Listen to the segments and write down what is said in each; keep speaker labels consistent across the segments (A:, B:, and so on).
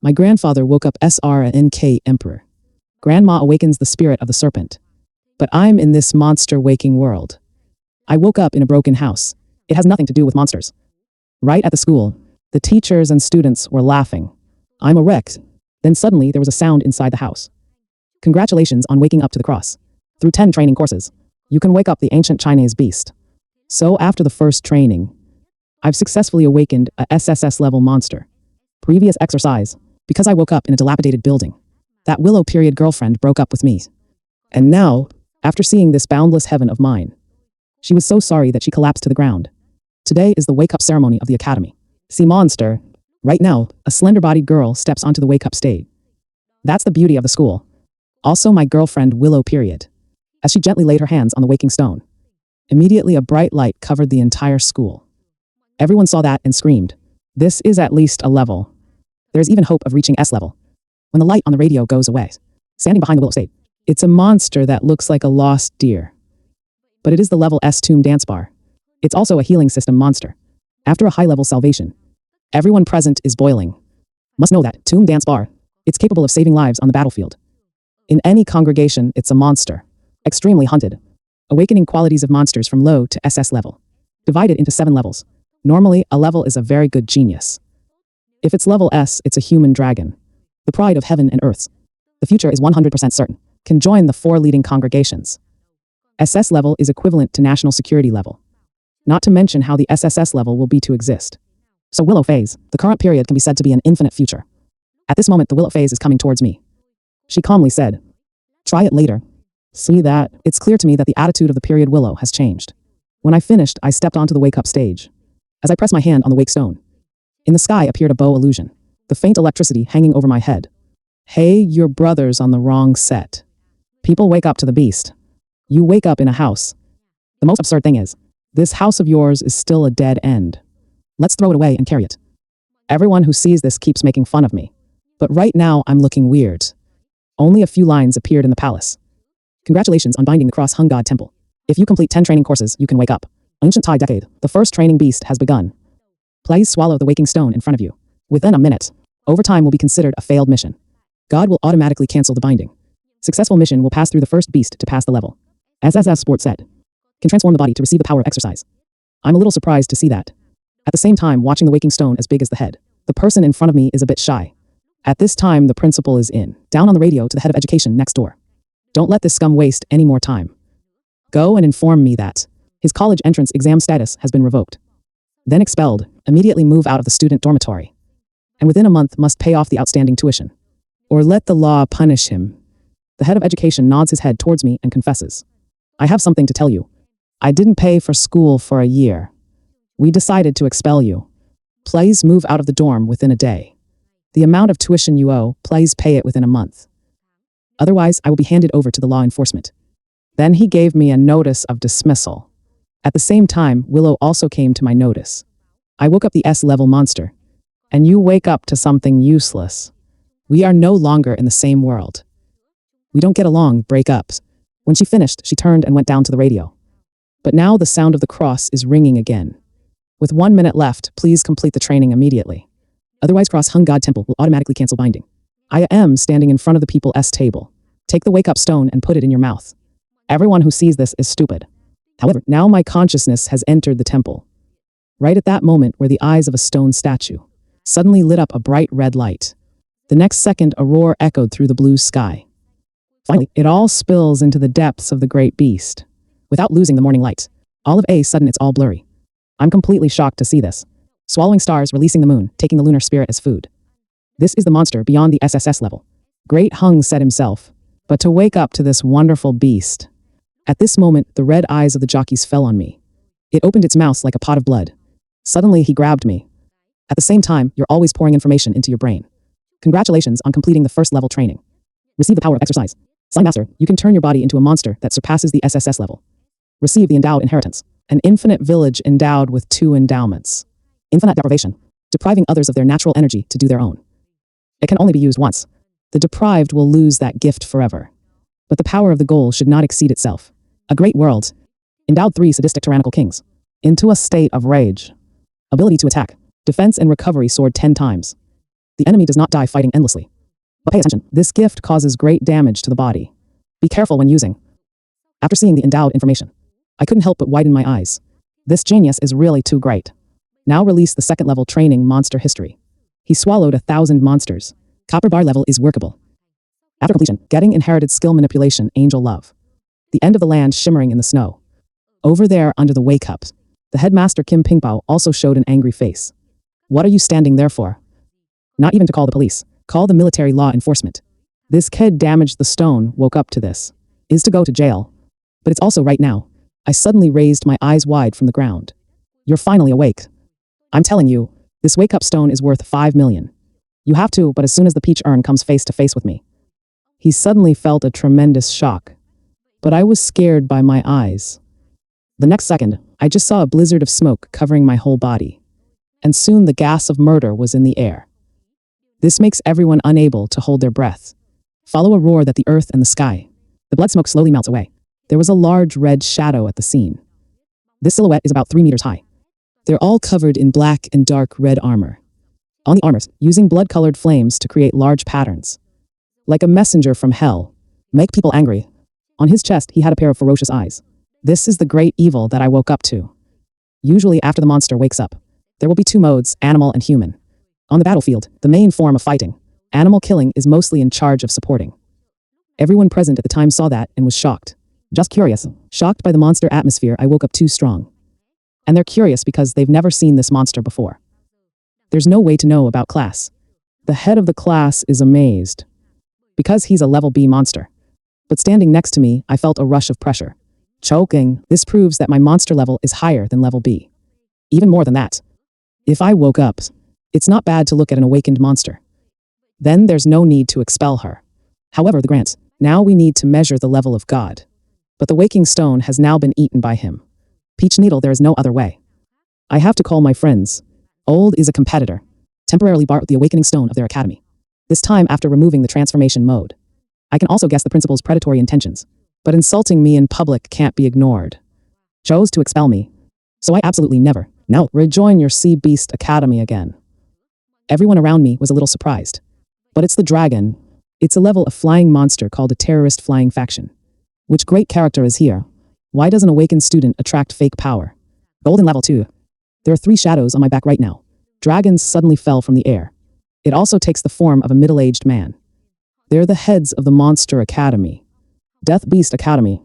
A: My grandfather woke up SRNK Emperor. Grandma awakens the spirit of the serpent. But I'm in this monster waking world. I woke up in a broken house. It has nothing to do with monsters. Right at the school, the teachers and students were laughing. I'm a wreck. Then suddenly there was a sound inside the house. Congratulations on waking up to the cross. Through 10 training courses, you can wake up the ancient Chinese beast. So after the first training, I've successfully awakened a SSS level monster. Previous exercise, because I woke up in a dilapidated building. That Willow period girlfriend broke up with me. And now, after seeing this boundless heaven of mine, she was so sorry that she collapsed to the ground. Today is the wake-up ceremony of the academy. See monster. Right now, a slender-bodied girl steps onto the wake-up stage. That's the beauty of the school. Also my girlfriend Willow period. As she gently laid her hands on the waking stone. Immediately a bright light covered the entire school. Everyone saw that and screamed. This is at least a level. There is even hope of reaching S level. When the light on the radio goes away, standing behind the Willow stage, it's a monster that looks like a lost deer. But it is the level S tomb dance bar. It's also a healing system monster. After a high-level salvation, everyone present is boiling. Must know that tomb dance bar, it's capable of saving lives on the battlefield. In any congregation, it's a monster. Extremely hunted. Awakening qualities of monsters from low to SS level. Divided into 7 levels. Normally, a level is a very good genius. If it's level S, it's a human dragon. The pride of heaven and earth. The future is 100% certain. Can join the 4 leading congregations. SS level is equivalent to national security level. Not to mention how the SSS level will be to exist. So Willow phase, the current period can be said to be an infinite future. At this moment, the Willow phase is coming towards me. She calmly said, "Try it later." See that? It's clear to me that the attitude of the period Willow has changed. When I finished, I stepped onto the wake-up stage. As I pressed my hand on the wake stone, in the sky appeared a bow illusion, the faint electricity hanging over my head. Hey, your brother's on the wrong set. People wake up to the beast. You wake up in a house. The most absurd thing is, this house of yours is still a dead end. Let's throw it away and carry it. Everyone who sees this keeps making fun of me. But right now, I'm looking weird. Only a few lines appeared in the palace. Congratulations on binding the Cross Hung God Temple. If you complete 10 training courses, you can wake up. Ancient Thai decade. The first training beast has begun. Please swallow the waking stone in front of you. Within a minute. Overtime will be considered a failed mission. God will automatically cancel the binding. Successful mission will pass through the first beast to pass the level. SSS Sports said. Can transform the body to receive the power of exercise. I'm a little surprised to see that. At the same time, watching the waking stone as big as the head. The person in front of me is a bit shy. At this time, the principal is in. Down on the radio to the head of education next door. Don't let this scum waste any more time. Go and inform me that his college entrance exam status has been revoked. Then expelled, immediately move out of the student dormitory. And within a month must pay off the outstanding tuition. Or let the law punish him. The head of education nods his head towards me and confesses. I have something to tell you. I didn't pay for school for a year. We decided to expel you. Please move out of the dorm within a day. The amount of tuition you owe, please pay it within a month. Otherwise, I will be handed over to the law enforcement. Then he gave me a notice of dismissal. At the same time, Willow also came to my notice. I woke up the S-level monster. And you wake up to something useless. We are no longer in the same world. We don't get along, break up. When she finished, she turned and went down to the radio. But now the sound of the cross is ringing again. With 1 minute left, please complete the training immediately. Otherwise, Cross Hung God Temple will automatically cancel binding. I am standing in front of the people's table. Take the wake-up stone and put it in your mouth. Everyone who sees this is stupid. However, now my consciousness has entered the temple. Right at that moment where the eyes of a stone statue suddenly lit up a bright red light. The next second, a roar echoed through the blue sky. Finally, it all spills into the depths of the great beast. Without losing the morning light. All of a sudden it's all blurry. I'm completely shocked to see this. Swallowing stars, releasing the moon, taking the lunar spirit as food. This is the monster beyond the SSS level. Great Hung said himself. But to wake up to this wonderful beast. At this moment, the red eyes of the jockeys fell on me. It opened its mouth like a pot of blood. Suddenly, he grabbed me. At the same time, you're always pouring information into your brain. Congratulations on completing the first level training. Receive the power of exercise. Sign Master, you can turn your body into a monster that surpasses the SSS level. Receive the endowed inheritance. An infinite village endowed with 2 endowments. Infinite deprivation. Depriving others of their natural energy to do their own. It can only be used once. The deprived will lose that gift forever. But the power of the goal should not exceed itself. A great world. Endowed 3 sadistic tyrannical kings. Into a state of rage. Ability to attack. Defense and recovery soared 10 times. The enemy does not die fighting endlessly. But pay attention, this gift causes great damage to the body. Be careful when using. After seeing the endowed information, I couldn't help but widen my eyes. This genius is really too great. Now release the second level training monster history. He swallowed 1,000 monsters. Copper bar level is workable. After completion, getting inherited skill manipulation, angel love. The end of the land shimmering in the snow. Over there under the wake up, the headmaster Kim Pingpao also showed an angry face. What are you standing there for? Not even to call the police. Call the military law enforcement. This kid damaged the stone, woke up to this. Is to go to jail. But it's also right now. I suddenly raised my eyes wide from the ground. You're finally awake. I'm telling you, this wake-up stone is worth 5 million. You have to, but as soon as the peach urn comes face to face with me. He suddenly felt a tremendous shock. But I was scared by my eyes. The next second, I just saw a blizzard of smoke covering my whole body. And soon the gas of murder was in the air. This makes everyone unable to hold their breath. Follow a roar that the earth and the sky. The blood smoke slowly melts away. There was a large red shadow at the scene. This silhouette is about 3 meters high. They're all covered in black and dark red armor. On the armors, using blood-colored flames to create large patterns. Like a messenger from hell. Make people angry. On his chest, he had a pair of ferocious eyes. This is the great evil that I woke up to. Usually after the monster wakes up, there will be 2 modes, animal and human. On the battlefield, the main form of fighting, animal killing is mostly in charge of supporting. Everyone present at the time saw that and was shocked. Just curious. Shocked by the monster atmosphere, I woke up too strong. And they're curious because they've never seen this monster before. There's no way to know about class. The head of the class is amazed. Because he's a level B monster. But standing next to me, I felt a rush of pressure. Choking, this proves that my monster level is higher than level B. Even more than that. If I woke up, it's not bad to look at an awakened monster. Then there's no need to expel her. However, the grant, now we need to measure the level of God. But the waking stone has now been eaten by him. Peach Needle, there is no other way. I have to call my friends. Old is a competitor. Temporarily borrowed the awakening stone of their academy. This time after removing the transformation mode. I can also guess the principal's predatory intentions. But insulting me in public can't be ignored. Chose to expel me. So I absolutely never. Now, rejoin your Sea Beast Academy again. Everyone around me was a little surprised. But it's the dragon. It's a level of flying monster called a terrorist flying faction. Which great character is here? Why does an awakened student attract fake power? Golden level 2. There are 3 shadows on my back right now. Dragons suddenly fell from the air. It also takes the form of a middle-aged man. They're the heads of the Monster Academy. Death Beast Academy.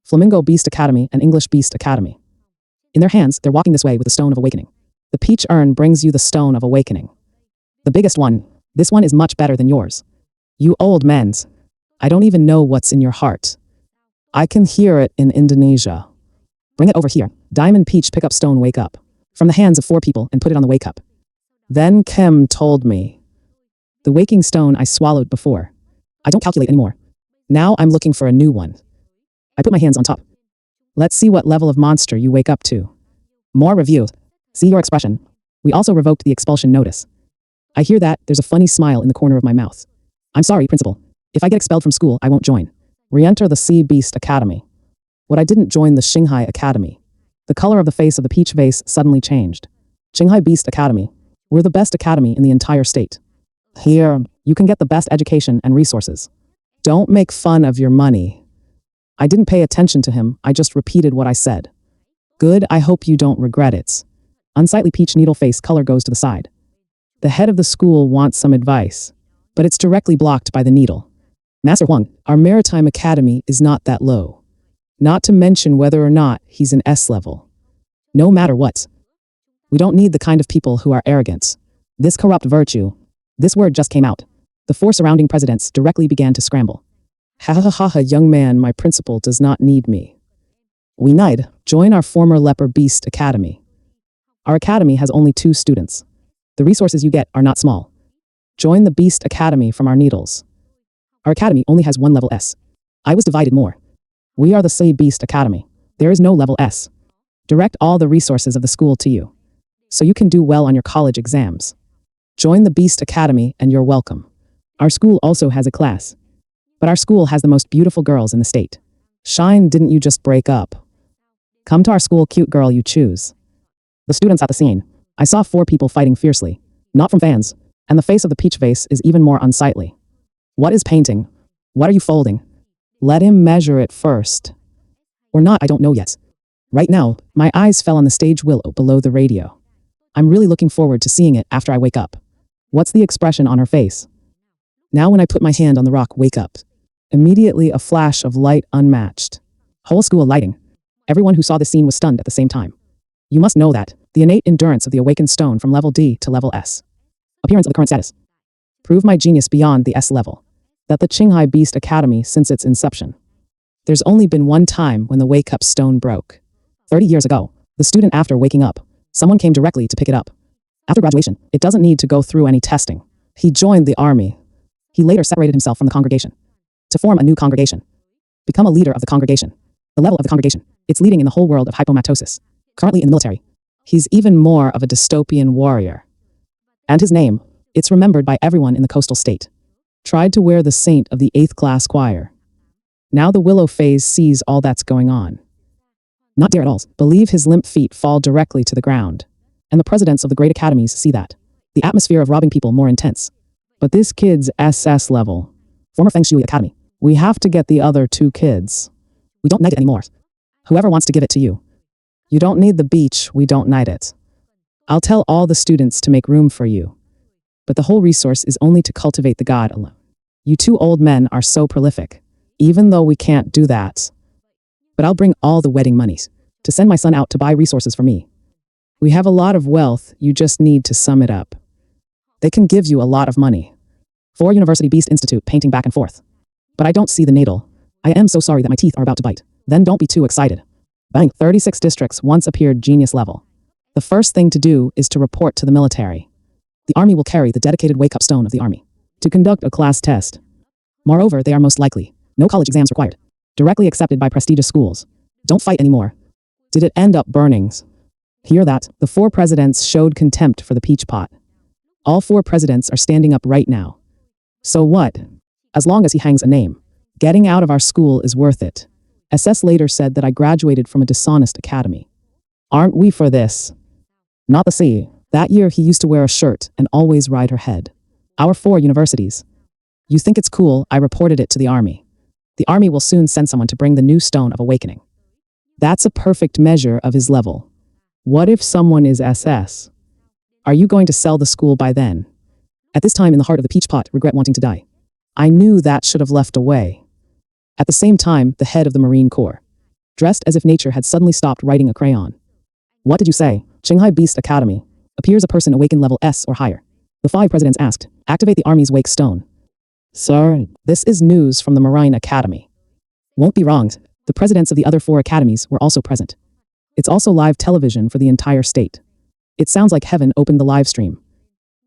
A: Flamingo Beast Academy and English Beast Academy. In their hands, they're walking this way with the Stone of Awakening. The peach urn brings you the Stone of Awakening. The biggest one. This one is much better than yours. You old mens. I don't even know what's in your heart. I can hear it in Indonesia. Bring it over here. Diamond Peach pick up stone wake up. From the hands of 4 people and put it on the wake up. Then Kim told me. The waking stone I swallowed before. I don't calculate anymore. Now I'm looking for a new one. I put my hands on top. Let's see what level of monster you wake up to. More review. See your expression. We also revoked the expulsion notice. I hear that, there's a funny smile in the corner of my mouth. I'm sorry, principal. If I get expelled from school, I won't join. Re-enter the Sea Beast Academy. What I didn't join the Shanghai Academy. The color of the face of the peach vase suddenly changed. Shanghai Beast Academy. We're the best academy in the entire state. Here, you can get the best education and resources. Don't make fun of your money. I didn't pay attention to him, I just repeated what I said. Good, I hope you don't regret it. Unsightly peach needle face color goes to the side. The head of the school wants some advice, but it's directly blocked by the needle. Master Huang, our maritime academy is not that low. Not to mention whether or not he's an S level. No matter what. We don't need the kind of people who are arrogant. This corrupt virtue. This word just came out. The 4 surrounding presidents directly began to scramble. Ha ha ha ha, young man, my principal does not need me. We need, join our former leper beast academy. Our academy has only 2 students. The resources you get are not small. Join the beast academy from our needles. Our academy only has 1 level S. I was divided more. We are the Say Beast Academy. There is no level S. Direct all the resources of the school to you. So you can do well on your college exams. Join the Beast Academy and you're welcome. Our school also has a class. But our school has the most beautiful girls in the state. Shine, didn't you just break up? Come to our school, cute girl you choose. The students at the scene. I saw 4 people fighting fiercely. Not from fans. And the face of the peach vase is even more unsightly. What is painting? What are you folding? Let him measure it first. Or not, I don't know yet. Right now, my eyes fell on the stage willow below the radio. I'm really looking forward to seeing it after I wake up. What's the expression on her face? Now when I put my hand on the rock, wake up. Immediately a flash of light unmatched. Whole school lighting. Everyone who saw this scene was stunned at the same time. You must know that. The innate endurance of the awakened stone from level D to level S. Appearance of the current status. Prove my genius beyond the S level. That the Qinghai Beast Academy since its inception. There's only been one time when the wake-up stone broke. 30 years ago, the student after waking up, someone came directly to pick it up. After graduation, it doesn't need to go through any testing. He joined the army. He later separated himself from the congregation to form a new congregation. Become a leader of the congregation. The level of the congregation, it's leading in the whole world of hypomatosis. Currently in the military. He's even more of a dystopian warrior. And his name, it's remembered by everyone in the coastal state. Tried to wear the saint of the 8th class choir. Now the willow phase sees all that's going on. Not dare at all believe his limp feet fall directly to the ground. And the presidents of the great academies see that. The atmosphere of robbing people more intense. But this kid's SS level. Former Feng Shui Academy. We have to get the other 2 kids. We don't need it anymore. Whoever wants to give it to you. You don't need the beach, we don't need it. I'll tell all the students to make room for you. But the whole resource is only to cultivate the god alone. You 2 old men are so prolific. Even though we can't do that. But I'll bring all the wedding monies to send my son out to buy resources for me. We have a lot of wealth, you just need to sum it up. They can give you a lot of money. 4 University Beast Institute painting back and forth. But I don't see the needle. I am so sorry that my teeth are about to bite. Then don't be too excited. Bang, 36 districts once appeared genius level. The first thing to do is to report to the military. The army will carry the dedicated wake-up stone of the army to conduct a class test. Moreover, they are most likely. No college exams required. Directly accepted by prestigious schools. Don't fight anymore. Did it end up burnings? Hear that? The 4 presidents showed contempt for the peach pot. All 4 presidents are standing up right now. So what? As long as he hangs a name. Getting out of our school is worth it. SS later said that I graduated from a dishonest academy. Aren't we for this? Not the C. That year he used to wear a shirt and always ride her head. Our 4 universities. You think it's cool, I reported it to the army. The army will soon send someone to bring the new stone of awakening. That's a perfect measure of his level. What if someone is SS? Are you going to sell the school by then? At this time in the heart of the peach pot, regret wanting to die. I knew that should have left away. At the same time, the head of the Marine Corps. Dressed as if nature had suddenly stopped writing a crayon. What did you say? Qinghai Beast Academy. Appears a person awaken level S or higher. The 5 presidents asked, activate the army's wake stone. Sir, this is news from the Marine Academy. Won't be wronged. The presidents of the other 4 academies were also present. It's also live television for the entire state. It sounds like heaven opened the live stream.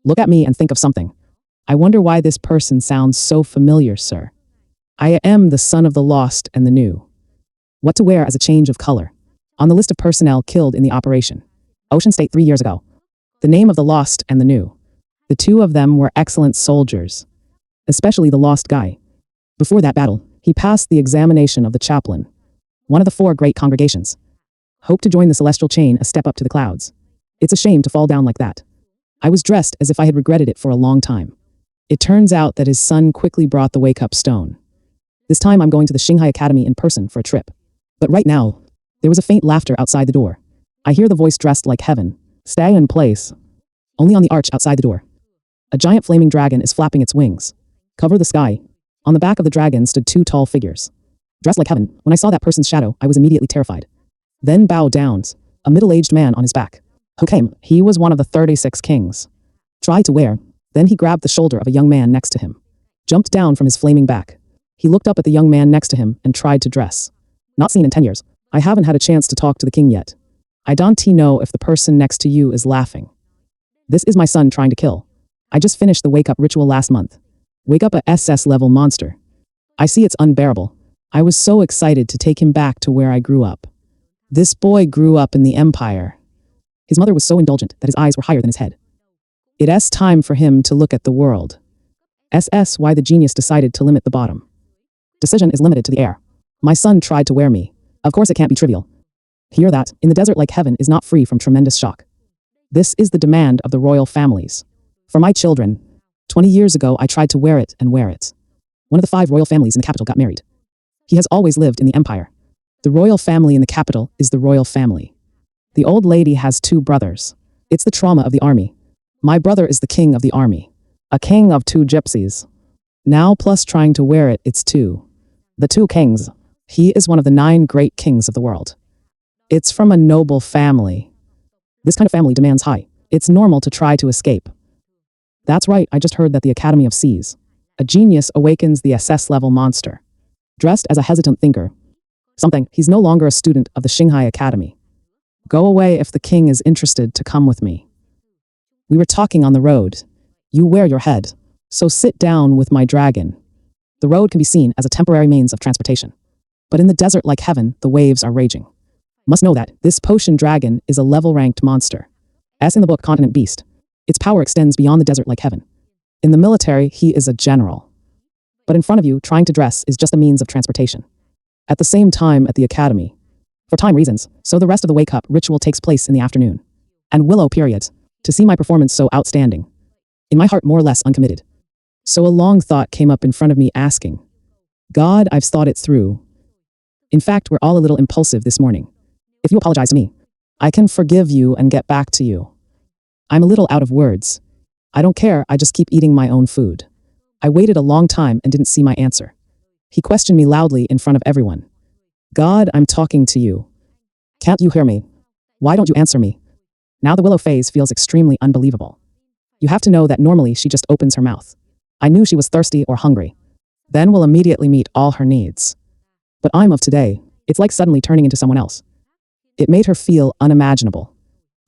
A: Look at me and think of something. I wonder why this person sounds so familiar, sir. I am the son of the lost and the new. What to wear as a change of color. On the list of personnel killed in the operation. Ocean State 3 years ago. The name of the lost and the new. The 2 of them were excellent soldiers. Especially the lost guy. Before that battle, he passed the examination of the chaplain. One of the 4 great congregations. Hope to join the celestial chain a step up to the clouds. It's a shame to fall down like that. I was dressed as if I had regretted it for a long time. It turns out that his son quickly brought the wake-up stone. This time I'm going to the Qinghai Academy in person for a trip. But right now, there was a faint laughter outside the door. I hear the voice dressed like heaven. Stay in place. Only on the arch outside the door. A giant flaming dragon is flapping its wings. Cover the sky. On the back of the dragon stood 2 tall figures. Dressed like heaven, when I saw that person's shadow, I was immediately terrified. Then bow downs. A middle-aged man on his back. Who came? He was one of the 36 kings. Tried to wear. Then he grabbed the shoulder of a young man next to him. Jumped down from his flaming back. He looked up at the young man next to him and tried to dress. Not seen in 10 years. I haven't had a chance to talk to the king yet. I don't know if the person next to you is laughing. This is my son trying to kill. I just finished the wake-up ritual last month. Wake up a SS-level monster. I see it's unbearable. I was so excited to take him back to where I grew up. This boy grew up in the Empire. His mother was so indulgent that his eyes were higher than his head. It's time for him to look at the world. Why the genius decided to limit the bottom. Decision is limited to the air. My son tried to wear me. Of course it can't be trivial. Hear that, in the desert like heaven is not free from tremendous shock. This is the demand of the royal families. For my children, 20 years ago, I tried to wear it and wear it. One of the 5 royal families in the capital got married. He has always lived in the empire. The royal family in the capital is the royal family. The old lady has 2 brothers. It's the trauma of the army. My brother is the king of the army. A king of 2 gypsies. Now plus trying to wear it, it's 2. The 2 kings. He is one of the 9 great kings of the world. It's from a noble family. This kind of family demands high. It's normal to try to escape. That's right, I just heard that the Academy of Seas. A genius awakens the SS-level monster. Dressed as a hesitant thinker. Something, he's no longer a student of the Shanghai Academy. Go away if the king is interested to come with me. We were talking on the road. You wear your head. So sit down with my dragon. The road can be seen as a temporary means of transportation. But in the desert like heaven, the waves are raging. Must know that this potion dragon is a level-ranked monster. As in the book Continent Beast, its power extends beyond the desert like heaven. In the military, he is a general. But in front of you, trying to dress is just a means of transportation. At the same time at the academy. For time reasons, so the rest of the wake-up ritual takes place in the afternoon. And Willow period. To see my performance so outstanding. In my heart more or less uncommitted. So a long thought came up in front of me asking, God, I've thought it through. In fact, we're all a little impulsive this morning. If you apologize to me, I can forgive you and get back to you. I'm a little out of words. I don't care, I just keep eating my own food. I waited a long time and didn't see my answer. He questioned me loudly in front of everyone. God, I'm talking to you. Can't you hear me? Why don't you answer me? Now the Willow phase feels extremely unbelievable. You have to know that normally she just opens her mouth. I knew she was thirsty or hungry. Then we'll immediately meet all her needs. But I'm of today. It's like suddenly turning into someone else. It made her feel unimaginable.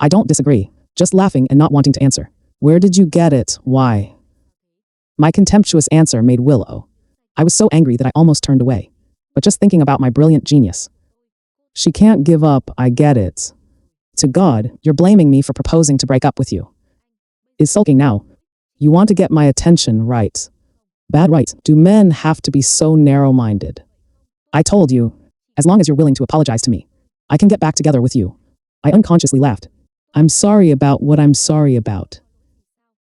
A: I don't disagree, just laughing and not wanting to answer. Where did you get it? Why? My contemptuous answer made Willow. I was so angry that I almost turned away. But just thinking about my brilliant genius. She can't give up, I get it. To God, you're blaming me for proposing to break up with you. Is sulking now. You want to get my attention, right? Bad right. Do men have to be so narrow-minded? I told you, as long as you're willing to apologize to me, I can get back together with you. I unconsciously laughed. I'm sorry about what I'm sorry about.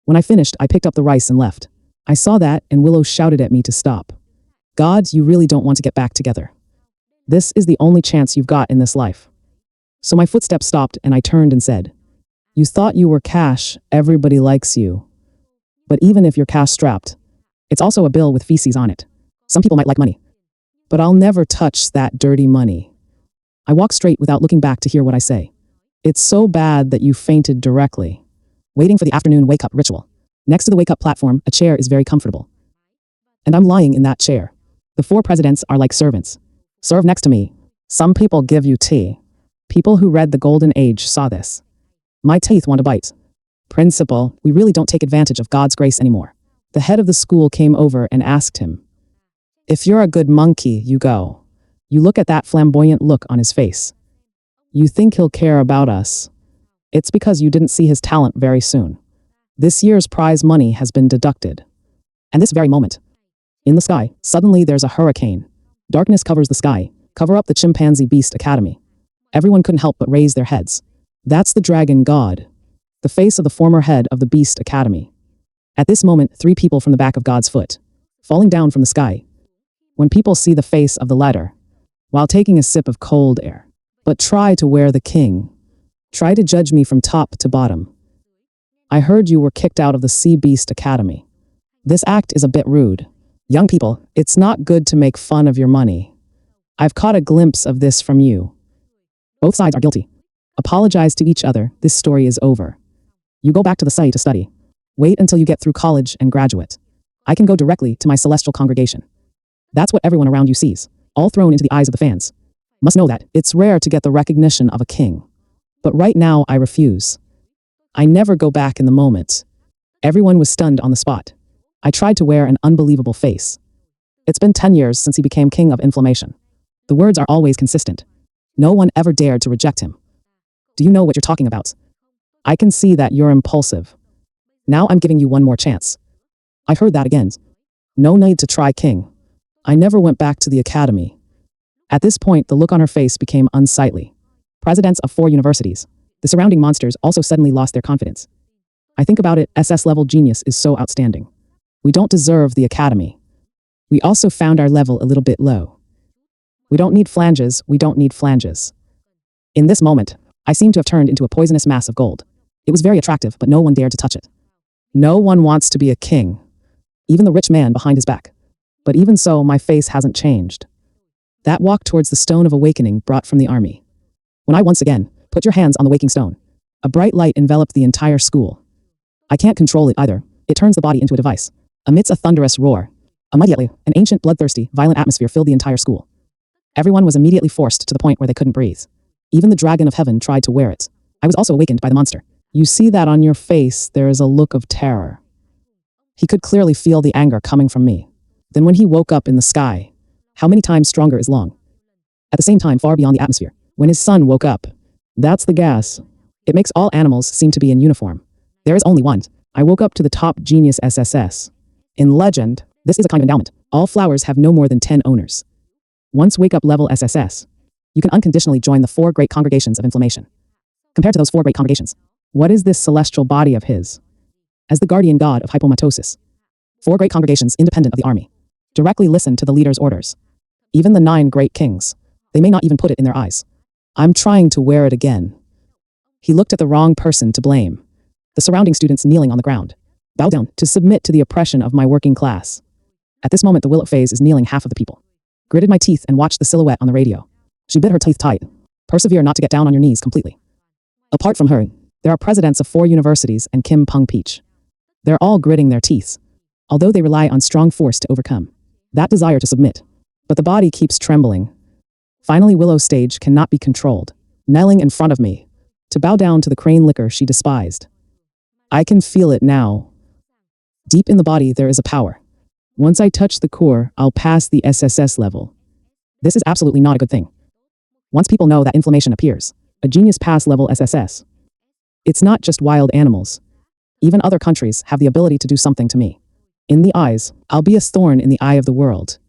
A: When I finished, I picked up the rice and left. I saw that, and Willow shouted at me to stop. God, you really don't want to get back together. This is the only chance you've got in this life. So my footsteps stopped and I turned and said, you thought you were cash, everybody likes you. But even if you're cash-strapped, it's also a bill with feces on it. Some people might like money. But I'll never touch that dirty money. I walk straight without looking back to hear what I say. It's so bad that you fainted directly. Waiting for the afternoon wake-up ritual. Next to the wake-up platform, a chair is very comfortable. And I'm lying in that chair. The 4 presidents are like servants. Serve next to me. Some people give you tea. People who read the Golden Age saw this. My teeth want to bite. Principal, we really don't take advantage of God's grace anymore. The head of the school came over and asked him, if you're a good monkey, you go. You look at that flamboyant look on his face. You think he'll care about us. It's because you didn't see his talent very soon. This year's prize money has been deducted. And this very moment, in the sky, suddenly there's a hurricane. Darkness covers the sky. Cover up the Chimpanzee Beast Academy. Everyone couldn't help but raise their heads. That's the dragon god. The face of the former head of the Beast Academy. At this moment, 3 people from the back of God's foot. Falling down from the sky. When people see the face of the latter, while taking a sip of cold air. But try to wear the king. Try to judge me from top to bottom. I heard you were kicked out of the Sea Beast Academy. This act is a bit rude. Young people, it's not good to make fun of your money. I've caught a glimpse of this from you. Both sides are guilty. Apologize to each other, this story is over. You go back to the site to study. Wait until you get through college and graduate. I can go directly to my celestial congregation. That's what everyone around you sees, all thrown into the eyes of the fans. Must know that it's rare to get the recognition of a king. But right now, I refuse. I never go back in the moment. Everyone was stunned on the spot. I tried to wear an unbelievable face. It's been 10 years since he became king of inflammation. The words are always consistent. No one ever dared to reject him. Do you know what you're talking about? I can see that you're impulsive. Now I'm giving you one more chance. I heard that again. No need to try king. I never went back to the academy. At this point, the look on her face became unsightly. Presidents of 4 universities. The surrounding monsters also suddenly lost their confidence. I think about it, SS-level genius is so outstanding. We don't deserve the academy. We also found our level a little bit low. We don't need flanges, we don't need flanges. In this moment, I seemed to have turned into a poisonous mass of gold. It was very attractive, but no one dared to touch it. No one wants to be a king, even the rich man behind his back. But even so, my face hasn't changed. That walk towards the stone of awakening brought from the army. When I once again put your hands on the waking stone, a bright light enveloped the entire school. I can't control it either. It turns the body into a device. Amidst a thunderous roar, immediately, an ancient, bloodthirsty, violent atmosphere filled the entire school. Everyone was immediately forced to the point where they couldn't breathe. Even the dragon of heaven tried to wear it. I was also awakened by the monster. You see that on your face, there is a look of terror. He could clearly feel the anger coming from me. Then when he woke up in the sky, how many times stronger is long? At the same time, far beyond the atmosphere, when his son woke up, that's the gas. It makes all animals seem to be in uniform. There is only one. I woke up to the top genius SSS. In legend, this is a kind of endowment. All flowers have no more than 10 owners. Once wake up level SSS, you can unconditionally join the 4 great congregations of inflammation. Compared to those 4 great congregations, what is this celestial body of his? As the guardian god of hypomatosis, 4 great congregations independent of the army directly listen to the leader's orders. Even the 9 great kings, they may not even put it in their eyes. I'm trying to wear it again. He looked at the wrong person to blame. The surrounding students kneeling on the ground, bow down to submit to the oppression of my working class. At this moment, the willow phase is kneeling half of the people. Gritted my teeth and watched the silhouette on the radio. She bit her teeth tight. Persevere not to get down on your knees completely. Apart from her, there are presidents of 4 universities and Kim Pung Peach. They're all gritting their teeth, although they rely on strong force to overcome that desire to submit. But the body keeps trembling. Finally, Willow's stage cannot be controlled, kneeling in front of me, to bow down to the crane licker she despised. I can feel it now. Deep in the body, there is a power. Once I touch the core, I'll pass the SSS level. This is absolutely not a good thing. Once people know that inflammation appears, a genius pass level SSS. It's not just wild animals. Even other countries have the ability to do something to me. In the eyes, I'll be a thorn in the eye of the world.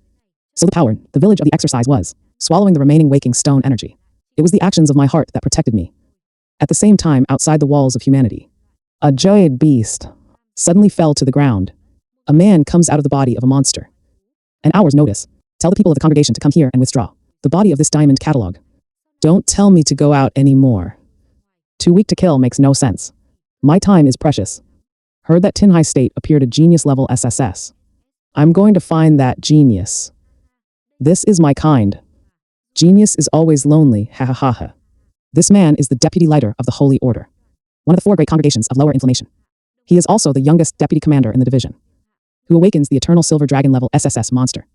A: So the power, the village of the exercise was, swallowing the remaining waking stone energy. It was the actions of my heart that protected me. At the same time, outside the walls of humanity, a giant beast suddenly fell to the ground. A man comes out of the body of a monster. An hour's notice. Tell the people of the congregation to come here and withdraw the body of this diamond catalog. Don't tell me to go out anymore. Too weak to kill makes no sense. My time is precious. Heard that Tin High State appeared a genius level SSS. I'm going to find that genius. This is my kind. Genius is always lonely, ha ha ha ha. This man is the deputy leader of the Holy Order, one of the 4 great congregations of lower inflammation. He is also the youngest deputy commander in the division, who awakens the eternal silver dragon level SSS monster.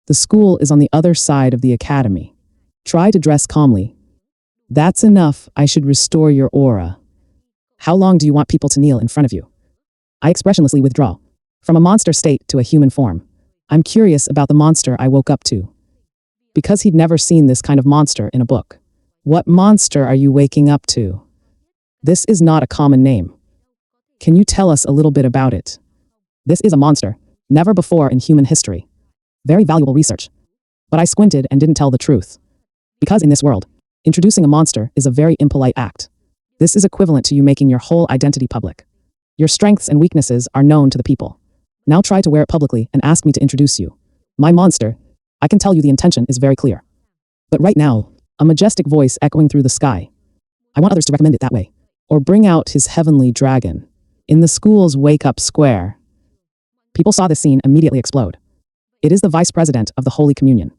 A: The school is on the other side of the academy. Try to dress calmly. That's enough. I should restore your aura. How long do you want people to kneel in front of you? I expressionlessly withdraw from a monster state to a human form. I'm curious about the monster I woke up to, because he'd never seen this kind of monster in a book. What monster are you waking up to? This is not a common name. Can you tell us a little bit about it? This is a monster, never before in human history. Very valuable research. But I squinted and didn't tell the truth. Because in this world, introducing a monster is a very impolite act. This is equivalent to you making your whole identity public. Your strengths and weaknesses are known to the people. Now try to wear it publicly and ask me to introduce you. My monster, I can tell you the intention is very clear. But right now, a majestic voice echoing through the sky. I want others to recommend it that way. Or bring out his heavenly dragon. In the school's wake-up square. People saw this scene immediately explode. It is the vice president of the Holy Communion.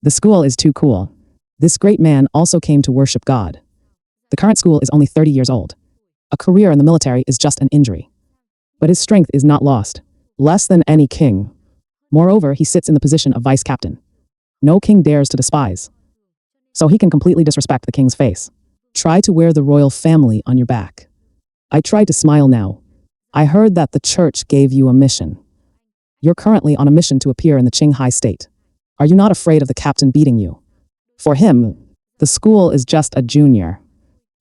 A: The school is too cool. This great man also came to worship God. The current school is only 30 years old. A career in the military is just an injury. But his strength is not lost. Less than any king. Moreover, he sits in the position of vice captain. No king dares to despise. So he can completely disrespect the king's face. Try to wear the royal family on your back. I tried to smile now. I heard that the church gave you a mission. You're currently on a mission to appear in the Qinghai state. Are you not afraid of the captain beating you? For him, the school is just a junior.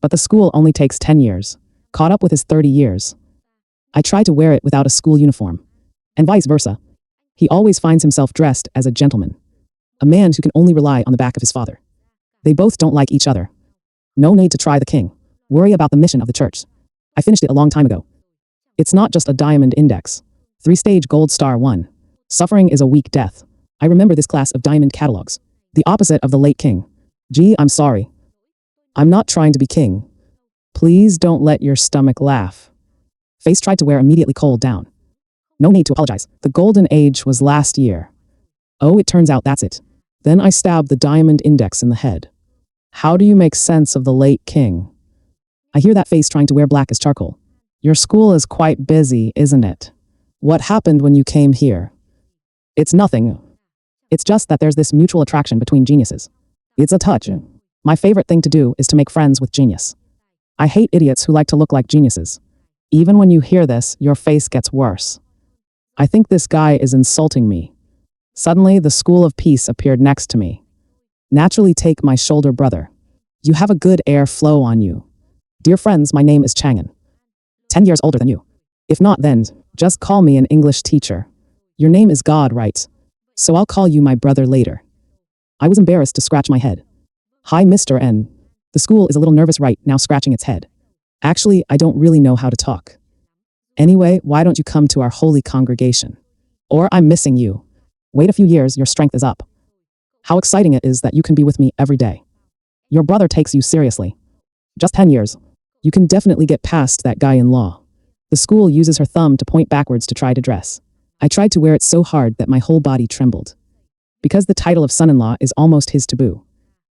A: But the school only takes 10 years. Caught up with his 30 years. I try to wear it without a school uniform. And vice versa. He always finds himself dressed as a gentleman. A man who can only rely on the back of his father. They both don't like each other. No need to try the king. Worry about the mission of the church. I finished it a long time ago. It's not just a diamond index. 3-stage gold star 1. Suffering is a weak death. I remember this class of diamond catalogs. The opposite of the late king. Gee, I'm sorry. I'm not trying to be king. Please don't let your stomach laugh. Face tried to wear immediately cooled down. No need to apologize. The golden age was last year. Oh, it turns out that's it. Then I stabbed the diamond index in the head. How do you make sense of the late king? I hear that face trying to wear black as charcoal. Your school is quite busy, isn't it? What happened when you came here? It's nothing. It's just that there's this mutual attraction between geniuses. It's a touch. My favorite thing to do is to make friends with genius. I hate idiots who like to look like geniuses. Even when you hear this, your face gets worse. I think this guy is insulting me. Suddenly, the School of Peace appeared next to me. Naturally take my shoulder brother. You have a good air flow on you. Dear friends, my name is Chang'an. 10 years older than you. If not, then just call me an English teacher. Your name is God, right? So I'll call you my brother later. I was embarrassed to scratch my head. Hi, Mr. N. The school is a little nervous right now, scratching its head. Actually, I don't really know how to talk. Anyway, why don't you come to our holy congregation? Or I'm missing you. Wait a few years, your strength is up. How exciting it is that you can be with me every day. Your brother takes you seriously. Just 10 years. You can definitely get past that guy in law. The school uses her thumb to point backwards to try to dress. I tried to wear it so hard that my whole body trembled. Because the title of son-in-law is almost his taboo.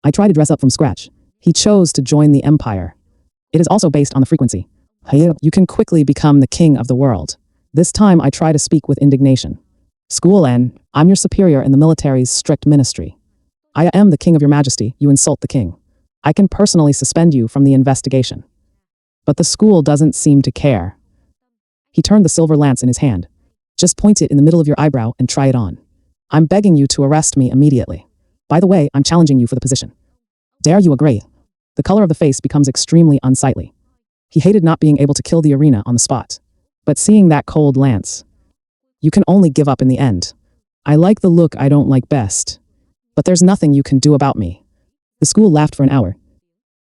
A: I try to dress up from scratch. He chose to join the empire. It is also based on the frequency. You can quickly become the king of the world. This time I try to speak with indignation. School N, I'm your superior in the military's strict ministry. I am the king of your majesty, you insult the king. I can personally suspend you from the investigation. But the school doesn't seem to care. He turned the silver lance in his hand. Just point it in the middle of your eyebrow and try it on. I'm begging you to arrest me immediately. By the way, I'm challenging you for the position. Dare you agree? The color of the face becomes extremely unsightly. He hated not being able to kill the arena on the spot. But seeing that cold lance, you can only give up in the end. I like the look I don't like best. But there's nothing you can do about me. The school laughed for an hour.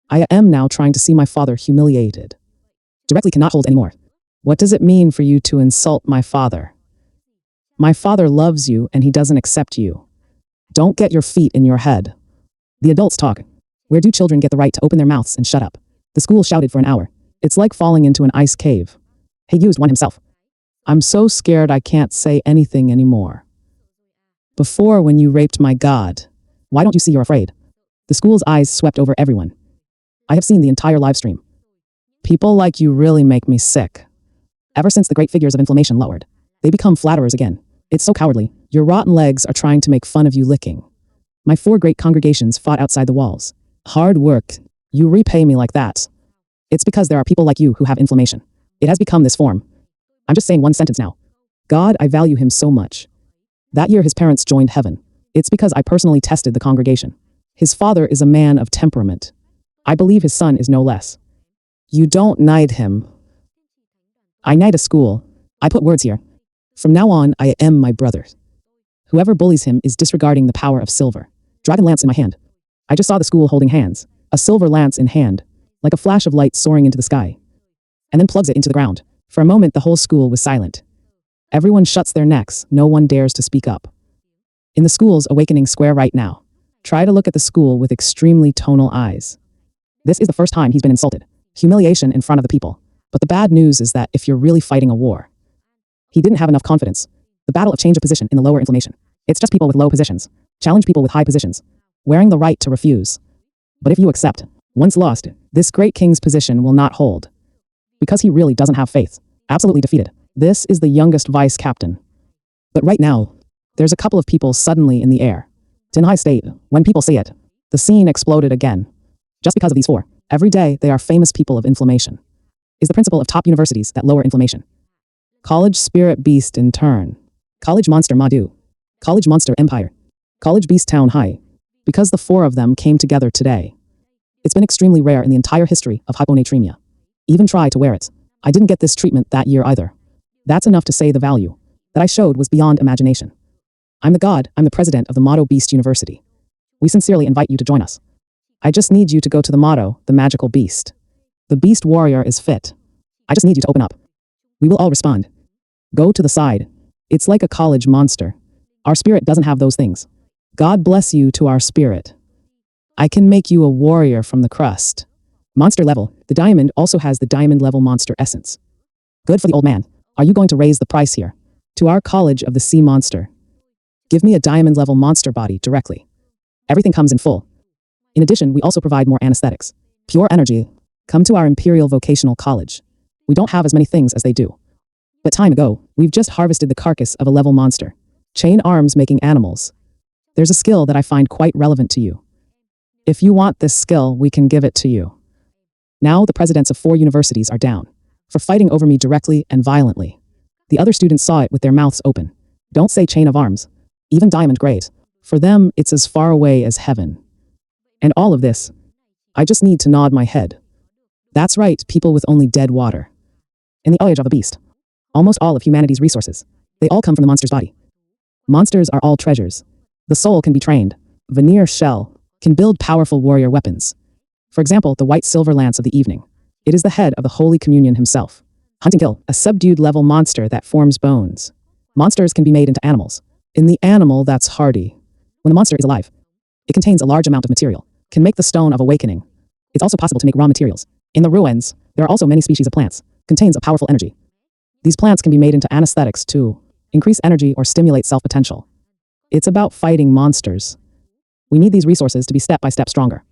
A: I am now trying to see my father humiliated. Directly cannot hold anymore. What does it mean for you to insult my father? My father loves you and he doesn't accept you. Don't get your feet in your head. The adults talk. Where do children get the right to open their mouths and shut up? The school shouted for an hour. It's like falling into an ice cave. He used one himself. I'm so scared I can't say anything anymore. Before, when you raped my God, why don't you see you're afraid? The school's eyes swept over everyone. I have seen the entire live stream. People like you really make me sick. Ever since the great figures of inflammation lowered, they become flatterers again. It's so cowardly. Your rotten legs are trying to make fun of you licking. My 4 great congregations fought outside the walls. Hard work. You repay me like that. It's because there are people like you who have inflammation. It has become this form. I'm just saying one sentence now. God, I value him so much. That year his parents joined heaven. It's because I personally tested the congregation. His father is a man of temperament. I believe his son is no less. You don't knight him. I knight a school. I put words here. From now on, I am my brother. Whoever bullies him is disregarding the power of silver. Dragon lance in my hand. I just saw the school holding hands. A silver lance in hand. Like a flash of light soaring into the sky. And then plugs it into the ground. For a moment, the whole school was silent. Everyone shuts their necks. No one dares to speak up. In the school's awakening square right now. Try to look at the school with extremely tonal eyes. This is the first time he's been insulted. Humiliation in front of the people. But the bad news is that if you're really fighting a war, he didn't have enough confidence. The battle of change of position in the lower inflammation. It's just people with low positions. Challenge people with high positions. Wearing the right to refuse. But if you accept, once lost, this great king's position will not hold. Because he really doesn't have faith. Absolutely defeated. This is the youngest vice captain. But right now, there's a couple of people suddenly in the air. Tinhai State, when people say it, the scene exploded again. Just because of these 4. Every day, they are famous people of inflammation. Is the principle of top universities that lower inflammation. College Spirit Beast in turn. College Monster Madhu. College Monster Empire. College Beast Town High. Because the 4 of them came together today. It's been extremely rare in the entire history of hyponatremia. Even try to wear it. I didn't get this treatment that year either. That's enough to say the value that I showed was beyond imagination. I'm the god, I'm the president of the Motto Beast University. We sincerely invite you to join us. I just need you to go to the motto, the magical beast. The beast warrior is fit. I just need you to open up. We will all respond. Go to the side. It's like a college monster. Our spirit doesn't have those things. God bless you to our spirit. I can make you a warrior from the crust. Monster level. The diamond also has the diamond level monster essence. Good for the old man. Are you going to raise the price here? To our college of the sea monster. Give me a diamond level monster body directly. Everything comes in full. In addition, we also provide more anesthetics. Pure energy. Come to our Imperial Vocational College. We don't have as many things as they do. But time ago, we've just harvested the carcass of a level monster. Chain arms making animals. There's a skill that I find quite relevant to you. If you want this skill, we can give it to you. Now the presidents of 4 universities are down for fighting over me directly and violently. The other students saw it with their mouths open. Don't say chain of arms. Even diamond grade. For them, it's as far away as heaven. And all of this, I just need to nod my head. That's right, people with only dead water. In the age of the beast, almost all of humanity's resources, they all come from the monster's body. Monsters are all treasures. The soul can be trained. Veneer shell can build powerful warrior weapons. For example, the white silver lance of the evening. It is the head of the Holy Communion himself. Hunting kill, a subdued level monster that forms bones. Monsters can be made into animals. In the animal that's hardy. When the monster is alive, it contains a large amount of material, can make the stone of awakening. It's also possible to make raw materials. In the ruins, there are also many species of plants, contains a powerful energy. These plants can be made into anesthetics to increase energy or stimulate self-potential. It's about fighting monsters. We need these resources to be step by step stronger.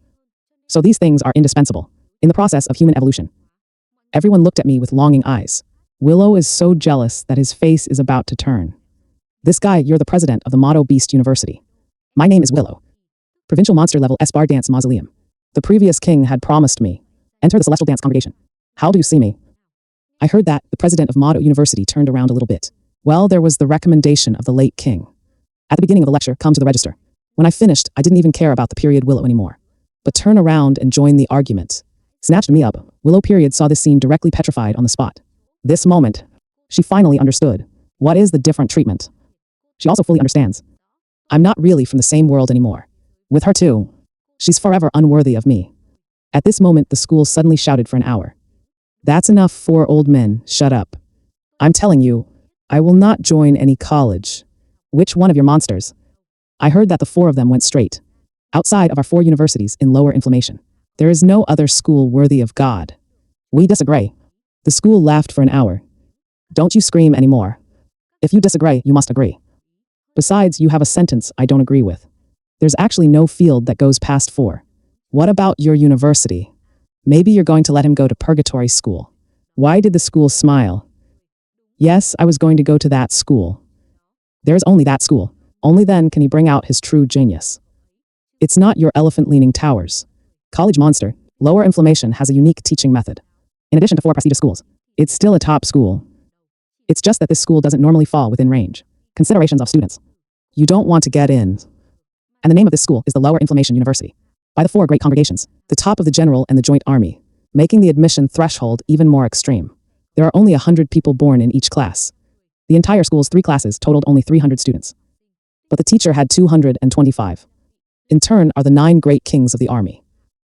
A: So these things are indispensable in the process of human evolution. Everyone looked at me with longing eyes. Willow is so jealous that his face is about to turn. This guy, you're the president of the Motto Beast University. My name is Willow. Provincial monster level S-bar dance mausoleum. The previous king had promised me. Enter the celestial dance congregation. How do you see me? I heard that the president of Motto University turned around a little bit. Well, there was the recommendation of the late king. At the beginning of the lecture, come to the register. When I finished, I didn't even care about the period Willow anymore. But turn around and join the argument. Snatched me up. Willow period saw this scene directly petrified on the spot. This moment, she finally understood. What is the different treatment? She also fully understands. I'm not really from the same world anymore. With her too. She's forever unworthy of me. At this moment, the school suddenly shouted for an hour. That's enough, 4 old men, shut up. I'm telling you, I will not join any college. Which one of your monsters? I heard that the 4 of them went straight outside of our 4 universities in lower inflammation. There is no other school worthy of God. We disagree. The school laughed for an hour. Don't you scream anymore. If you disagree, you must agree. Besides, you have a sentence I don't agree with. There's actually no field that goes past 4. What about your university? Maybe you're going to let him go to purgatory school. Why did the school smile? Yes, I was going to go to that school. There's only that school. Only then can he bring out his true genius. It's not your elephant-leaning towers. College monster, lower inflammation has a unique teaching method. In addition to 4 prestigious schools, it's still a top school. It's just that this school doesn't normally fall within range. Considerations of students. You don't want to get in. And the name of this school is the Lower Inflammation University. By the 4 great congregations, the top of the general and the joint army, making the admission threshold even more extreme. There are only 100 people born in each class. The entire school's 3 classes totaled only 300 students. But the teacher had 225. In turn are the 9 great kings of the army.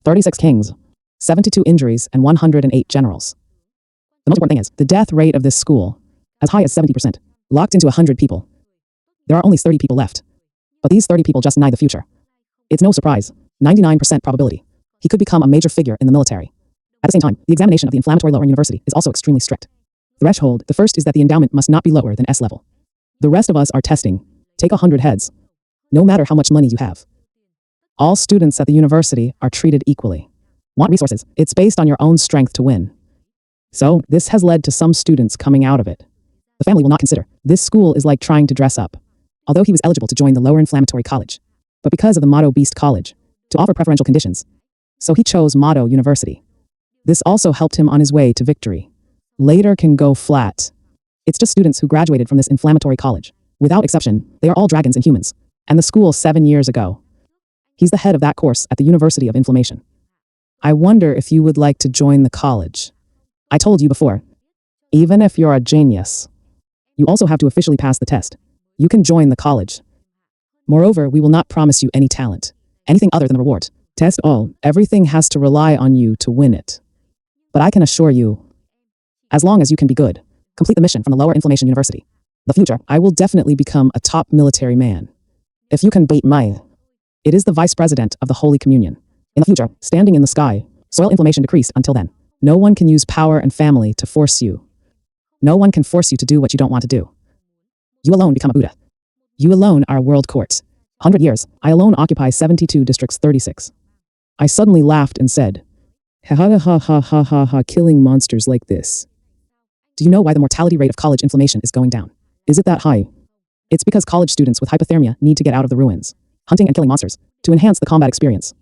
A: 36 kings, 72 injuries, and 108 generals. The most important thing is, the death rate of this school, as high as 70%, locked into 100 people. There are only 30 people left. But these 30 people just deny the future. It's no surprise, 99% probability. He could become a major figure in the military. At the same time, the examination of the inflammatory lower university is also extremely strict. Threshold, the first is that the endowment must not be lower than S level. The rest of us are testing. Take 100 heads. No matter how much money you have. All students at the university are treated equally. Want resources? It's based on your own strength to win. So, this has led to some students coming out of it. The family will not consider. This school is like trying to dress up. Although he was eligible to join the lower inflammatory college. But because of the Motto Beast College, to offer preferential conditions. So he chose Motto University. This also helped him on his way to victory. Later can go flat. It's just students who graduated from this inflammatory college. Without exception, they are all dragons and humans. And the school 7 years ago. He's the head of that course at the University of Inflammation. I wonder if you would like to join the college. I told you before. Even if you're a genius, you also have to officially pass the test. You can join the college. Moreover, we will not promise you any talent. Anything other than the reward. Test all. Everything has to rely on you to win it. But I can assure you, as long as you can be good, Complete the mission from the lower inflammation university. The future, I will definitely become a top military man. If you can beat my... It is the vice president of the Holy Communion. In the future, standing in the sky, soil inflammation decreased until then. No one can use power and family to force you. No one can force you to do what you don't want to do. You alone become a Buddha. You alone are a world court. 100 years, I alone occupy 72 districts 36. I suddenly laughed and said, ha ha ha ha ha ha ha, killing monsters like this. Do you know why the mortality rate of college inflammation is going down? Is it that high? It's because college students with hypothermia need to get out of the ruins, hunting and killing monsters, to enhance the combat experience.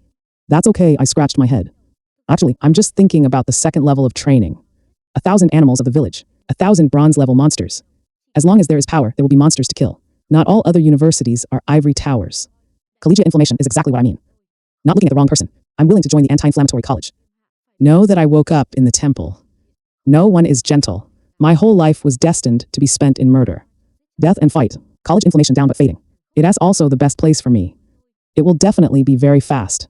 A: That's okay, I scratched my head. Actually, I'm just thinking about the second level of training. 1,000 animals of the village, 1,000 bronze level monsters. As long as there is power, there will be monsters to kill. Not all other universities are ivory towers. Collegiate inflammation is exactly what I mean. Not looking at the wrong person. I'm willing to join the anti-inflammatory college. Know that I woke up in the temple. No one is gentle. My whole life was destined to be spent in murder. Death and fight. College inflammation down but fading. It is also the best place for me. It will definitely be very fast.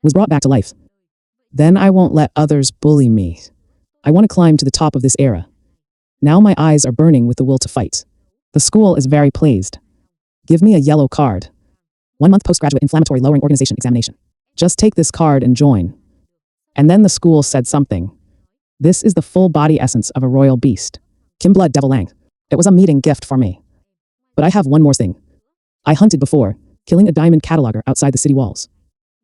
A: Was brought back to life. Then I won't let others bully me. I want to climb to the top of this era. Now my eyes are burning with the will to fight. The school is very pleased. Give me a yellow card. 1 month postgraduate inflammatory lowering organization examination. Just take this card and join. And then the school said something. This is the full body essence of a royal beast. Kim Blood Devil Lang. It was a meeting gift for me. But I have one more thing. I hunted before, killing a diamond cataloger outside the city walls.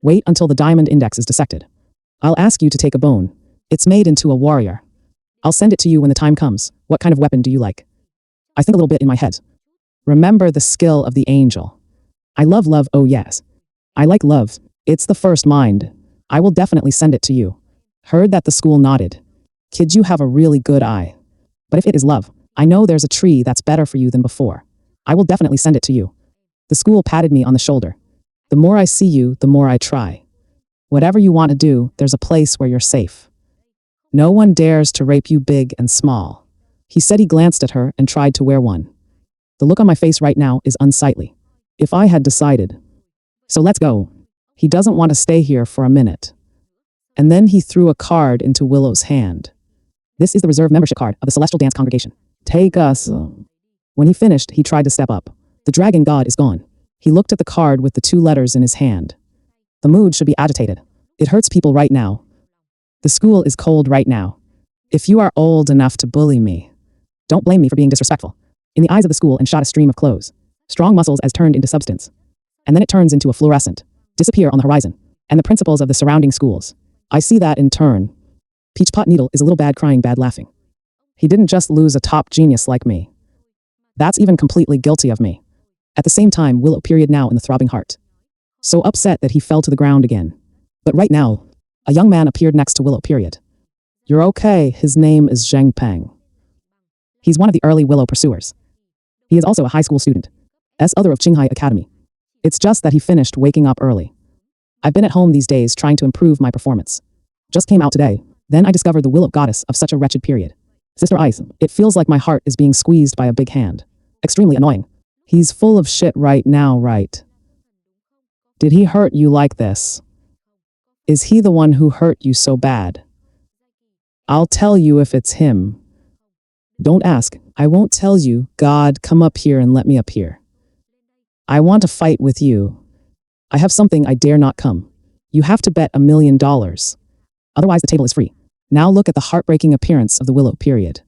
A: Wait until the diamond index is dissected. I'll ask you to take a bone. It's made into a warrior. I'll send it to you when the time comes. What kind of weapon do you like? I think a little bit in my head. Remember the skill of the angel. I love love, oh yes. I like love. It's the first mind. I will definitely send it to you. Heard that the school nodded. Kid, you have a really good eye. But if it is love, I know there's a tree that's better for you than before. I will definitely send it to you. The school patted me on the shoulder. The more I see you, the more I try. Whatever you want to do, there's a place where you're safe. No one dares to rape you big and small. He said he glanced at her and tried to wear one. The look on my face right now is unsightly. If I had decided. So let's go. He doesn't want to stay here for a minute. And then he threw a card into Willow's hand. This is the reserve membership card of the Celestial Dance Congregation. Take us. When he finished, he tried to step up. The dragon god is gone. He looked at the card with the 2 letters in his hand. The mood should be agitated. It hurts people right now. The school is cold right now. If you are old enough to bully me, don't blame me for being disrespectful. In the eyes of the school and shot a stream of clothes. Strong muscles as turned into substance. And then it turns into a fluorescent. Disappear on the horizon. And the principals of the surrounding schools. I see that in turn. Peach Pot Needle is a little bad crying, bad laughing. He didn't just lose a top genius like me. That's even completely guilty of me. At the same time, Willow period now in the throbbing heart. So upset that he fell to the ground again. But right now, a young man appeared next to Willow period. You're okay, his name is Zheng Peng. He's one of the early Willow pursuers. He is also a high school student. Other of Qinghai Academy. It's just that he finished waking up early. I've been at home these days trying to improve my performance. Just came out today. Then I discovered the Willow goddess of such a wretched period. Sister Ice, it feels like my heart is being squeezed by a big hand. Extremely annoying. He's full of shit right now, right? Did he hurt you like this? Is he the one who hurt you so bad? I'll tell you if it's him. Don't ask. I won't tell you. God, come up here and let me up here. I want to fight with you. I have something I dare not come. You have to bet $1 million. Otherwise the table is free. Now look at the heartbreaking appearance of the Willow period.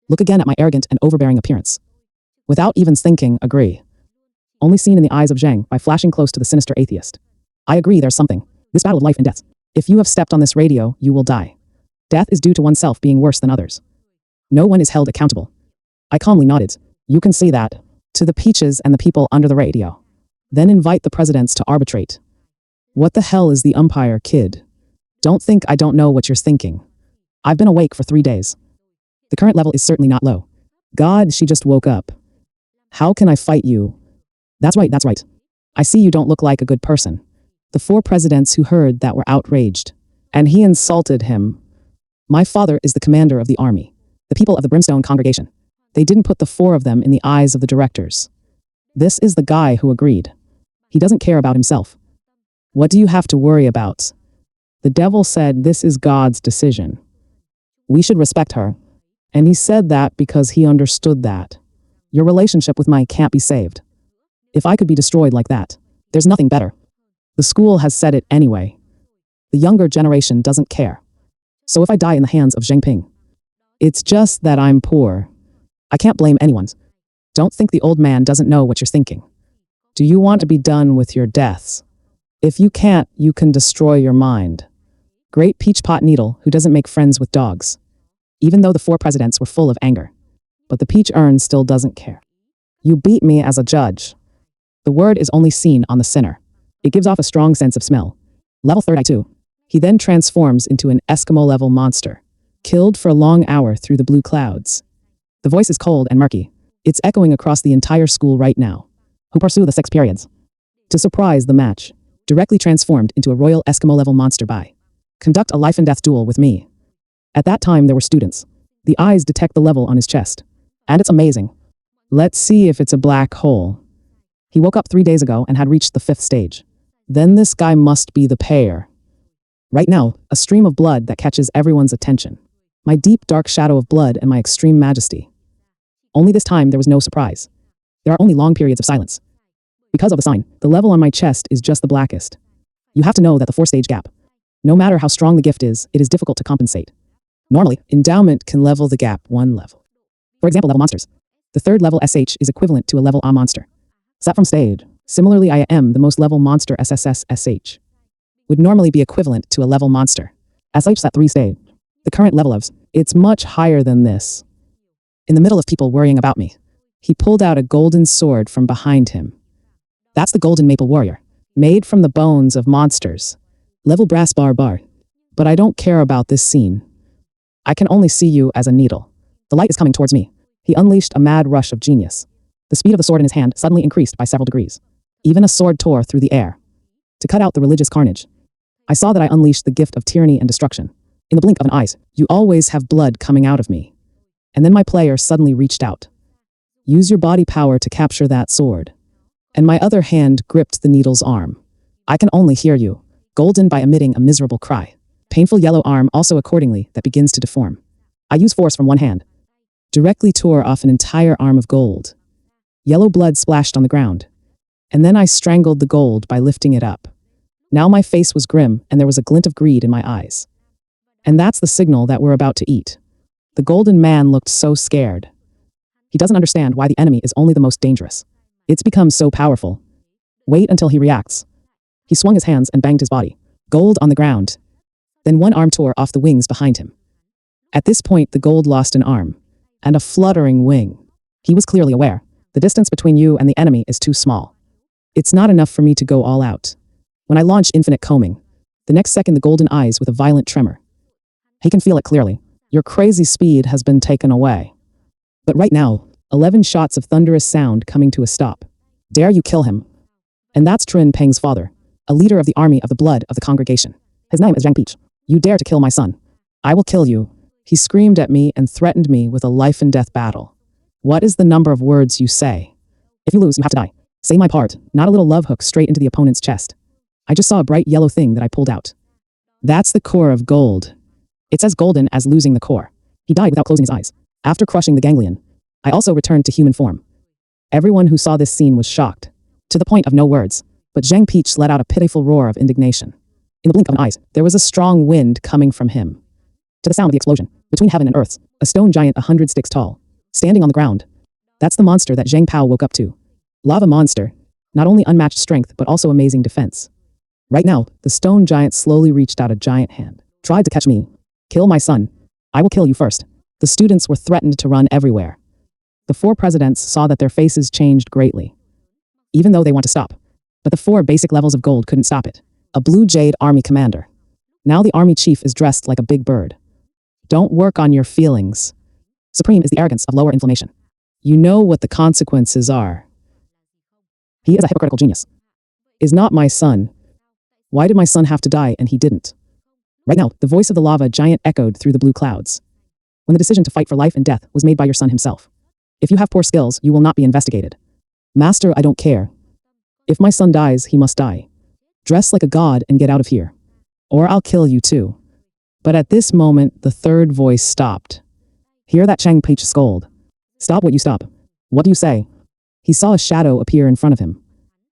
A: Look again at my arrogant and overbearing appearance. Without even thinking, agree. Only seen in the eyes of Zhang by flashing close to the sinister atheist. I agree there's something. This battle of life and death. If you have stepped on this radio, you will die. Death is due to oneself being worse than others. No one is held accountable. I calmly nodded. You can see that. To the peaches and the people under the radio. Then invite the presidents to arbitrate. What the hell is the umpire, kid? Don't think I don't know what you're thinking. I've been awake for 3 days. The current level is certainly not low. God, she just woke up. How can I fight you? That's right, that's right. I see you don't look like a good person. The 4 presidents who heard that were outraged. And he insulted him. My father is the commander of the army. The people of the Brimstone congregation. They didn't put the 4 of them in the eyes of the directors. This is the guy who agreed. He doesn't care about himself. What do you have to worry about? The devil said this is God's decision. We should respect her. And he said that because he understood that your relationship with Mike can't be saved. If I could be destroyed like that, there's nothing better. The school has said it anyway. The younger generation doesn't care. So if I die in the hands of Zheng Ping, it's just that I'm poor. I can't blame anyone. Don't think the old man doesn't know what you're thinking. Do you want to be done with your deaths? If you can't, you can destroy your mind. Great peach pot needle who doesn't make friends with dogs. Even though the 4 presidents were full of anger. But the peach urn still doesn't care. You beat me as a judge. The word is only seen on the sinner. It gives off a strong sense of smell. Level 32. He then transforms into an Eskimo-level monster. Killed for a long hour through the blue clouds. The voice is cold and murky. It's echoing across the entire school right now. Who pursue the 6 periods. To surprise the match. Directly transformed into a royal Eskimo-level monster by. Conduct a life and death duel with me. At that time there were students. The eyes detect the level on his chest. And it's amazing. Let's see if it's a black hole. He woke up 3 days ago and had reached the 5th stage. Then this guy must be the payer. Right now, a stream of blood that catches everyone's attention. My deep dark shadow of blood and my extreme majesty. Only this time there was no surprise. There are only long periods of silence. Because of the sign, the level on my chest is just the blackest. You have to know that the 4-stage gap. No matter how strong the gift is, it is difficult to compensate. Normally, endowment can level the gap 1 level. For example, level monsters. The 3rd level SH is equivalent to a level A monster. Set from stage. Similarly, I am the most level monster SSS SH. Would normally be equivalent to a level monster. SH set 3 stage. The current level of it's much higher than this. In the middle of people worrying about me, he pulled out a golden sword from behind him. That's the golden maple warrior, made from the bones of monsters. Level brass bar. But I don't care about this scene. I can only see you as a needle. The light is coming towards me. He unleashed a mad rush of genius. The speed of the sword in his hand suddenly increased by several degrees. Even a sword tore through the air. To cut out the religious carnage. I saw that I unleashed the gift of tyranny and destruction. In the blink of an eye, you always have blood coming out of me. And then my player suddenly reached out. Use your body power to capture that sword. And my other hand gripped the needle's arm. I can only hear you, golden by emitting a miserable cry. Painful yellow arm also accordingly that begins to deform. I use force from one hand. Directly tore off an entire arm of gold. Yellow blood splashed on the ground. And then I strangled the gold by lifting it up. Now my face was grim and there was a glint of greed in my eyes. And that's the signal that we're about to eat. The golden man looked so scared. He doesn't understand why the enemy is only the most dangerous. It's become so powerful. Wait until he reacts. He swung his hands and banged his body. Gold on the ground. Then one arm tore off the wings behind him. At this point, the gold lost an arm. And a fluttering wing. He was clearly aware. The distance between you and the enemy is too small. It's not enough for me to go all out. When I launch infinite combing, the next second the golden eyes with a violent tremor. He can feel it clearly. Your crazy speed has been taken away. But right now, 11 shots of thunderous sound coming to a stop. Dare you kill him? And that's Trin Peng's father, a leader of the army of the blood of the congregation. His name is Zhang Peach. You dare to kill my son. I will kill you. He screamed at me and threatened me with a life and death battle. What is the number of words you say? If you lose, you have to die. Say my part, not a little love hook straight into the opponent's chest. I just saw a bright yellow thing that I pulled out. That's the core of gold. It's as golden as losing the core. He died without closing his eyes. After crushing the ganglion, I also returned to human form. Everyone who saw this scene was shocked, to the point of no words, but Zhang Peach let out a pitiful roar of indignation. In the blink of an eye, there was a strong wind coming from him. To the sound of the explosion, between heaven and earth, a stone giant 100 sticks tall, standing on the ground. That's the monster that Zhang Pao woke up to. Lava monster, not only unmatched strength but also amazing defense. Right now, the stone giant slowly reached out a giant hand. Tried to catch me. Kill my son. I will kill you first. The students were threatened to run everywhere. The 4 presidents saw that their faces changed greatly. Even though they want to stop. But the 4 basic levels of gold couldn't stop it. A blue jade army commander. Now the army chief is dressed like a big bird. Don't work on your feelings. Supreme is the arrogance of lower inflammation. You know what the consequences are. He is a hypocritical genius. Is not my son. Why did my son have to die and he didn't? Right now, the voice of the lava giant echoed through the blue clouds. When the decision to fight for life and death was made by your son himself. If you have poor skills, you will not be investigated. Master, I don't care. If my son dies, he must die. Dress like a god and get out of here. Or I'll kill you too. But at this moment, the third voice stopped. Hear that Chang Peach scold. Stop what you stop. What do you say? He saw a shadow appear in front of him.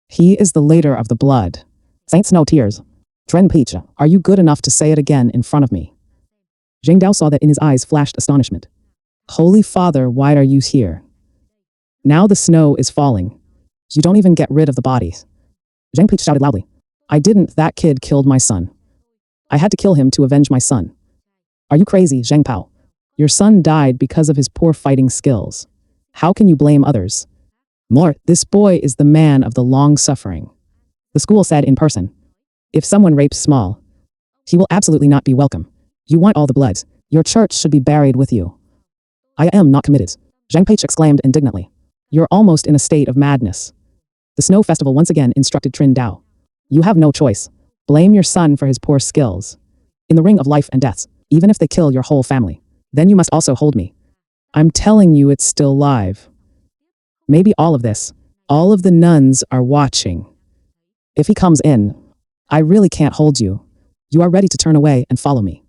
A: He is the leader of the blood. Saints no tears. Tren Peach, are you good enough to say it again in front of me? Zhang Dao saw that in his eyes flashed astonishment. Holy Father, why are you here? Now the snow is falling. You don't even get rid of the bodies. Zhang Peach shouted loudly. I didn't, that kid killed my son. I had to kill him to avenge my son. Are you crazy, Zhang Pao? Your son died because of his poor fighting skills. How can you blame others? More, this boy is the man of the long suffering. The school said in person. If someone rapes Small, he will absolutely not be welcome. You want all the blood. Your church should be buried with you. I am not committed. Zhang Peich exclaimed indignantly. You're almost in a state of madness. The Snow Festival once again instructed Trin Dao. You have no choice. Blame your son for his poor skills. In the ring of life and death, even if they kill your whole family, then you must also hold me. I'm telling you it's still live. Maybe all of this. All of the nuns are watching. If he comes in, I really can't hold you. You are ready to turn away and follow me.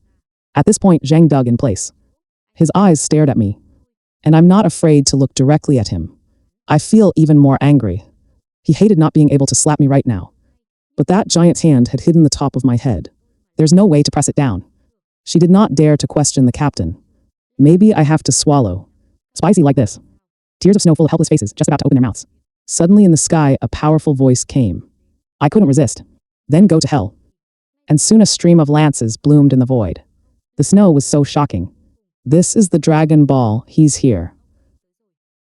A: At this point, Zhang dug in place. His eyes stared at me, and I'm not afraid to look directly at him. I feel even more angry. He hated not being able to slap me right now. But that giant's hand had hidden the top of my head. There's no way to press it down. She did not dare to question the captain. Maybe I have to swallow. Spicy like this. Tears of snow full of helpless faces just about to open their mouths. Suddenly in the sky, a powerful voice came. I couldn't resist. Then go to hell. And soon a stream of lances bloomed in the void. The snow was so shocking. This is the Dragon Ball, he's here.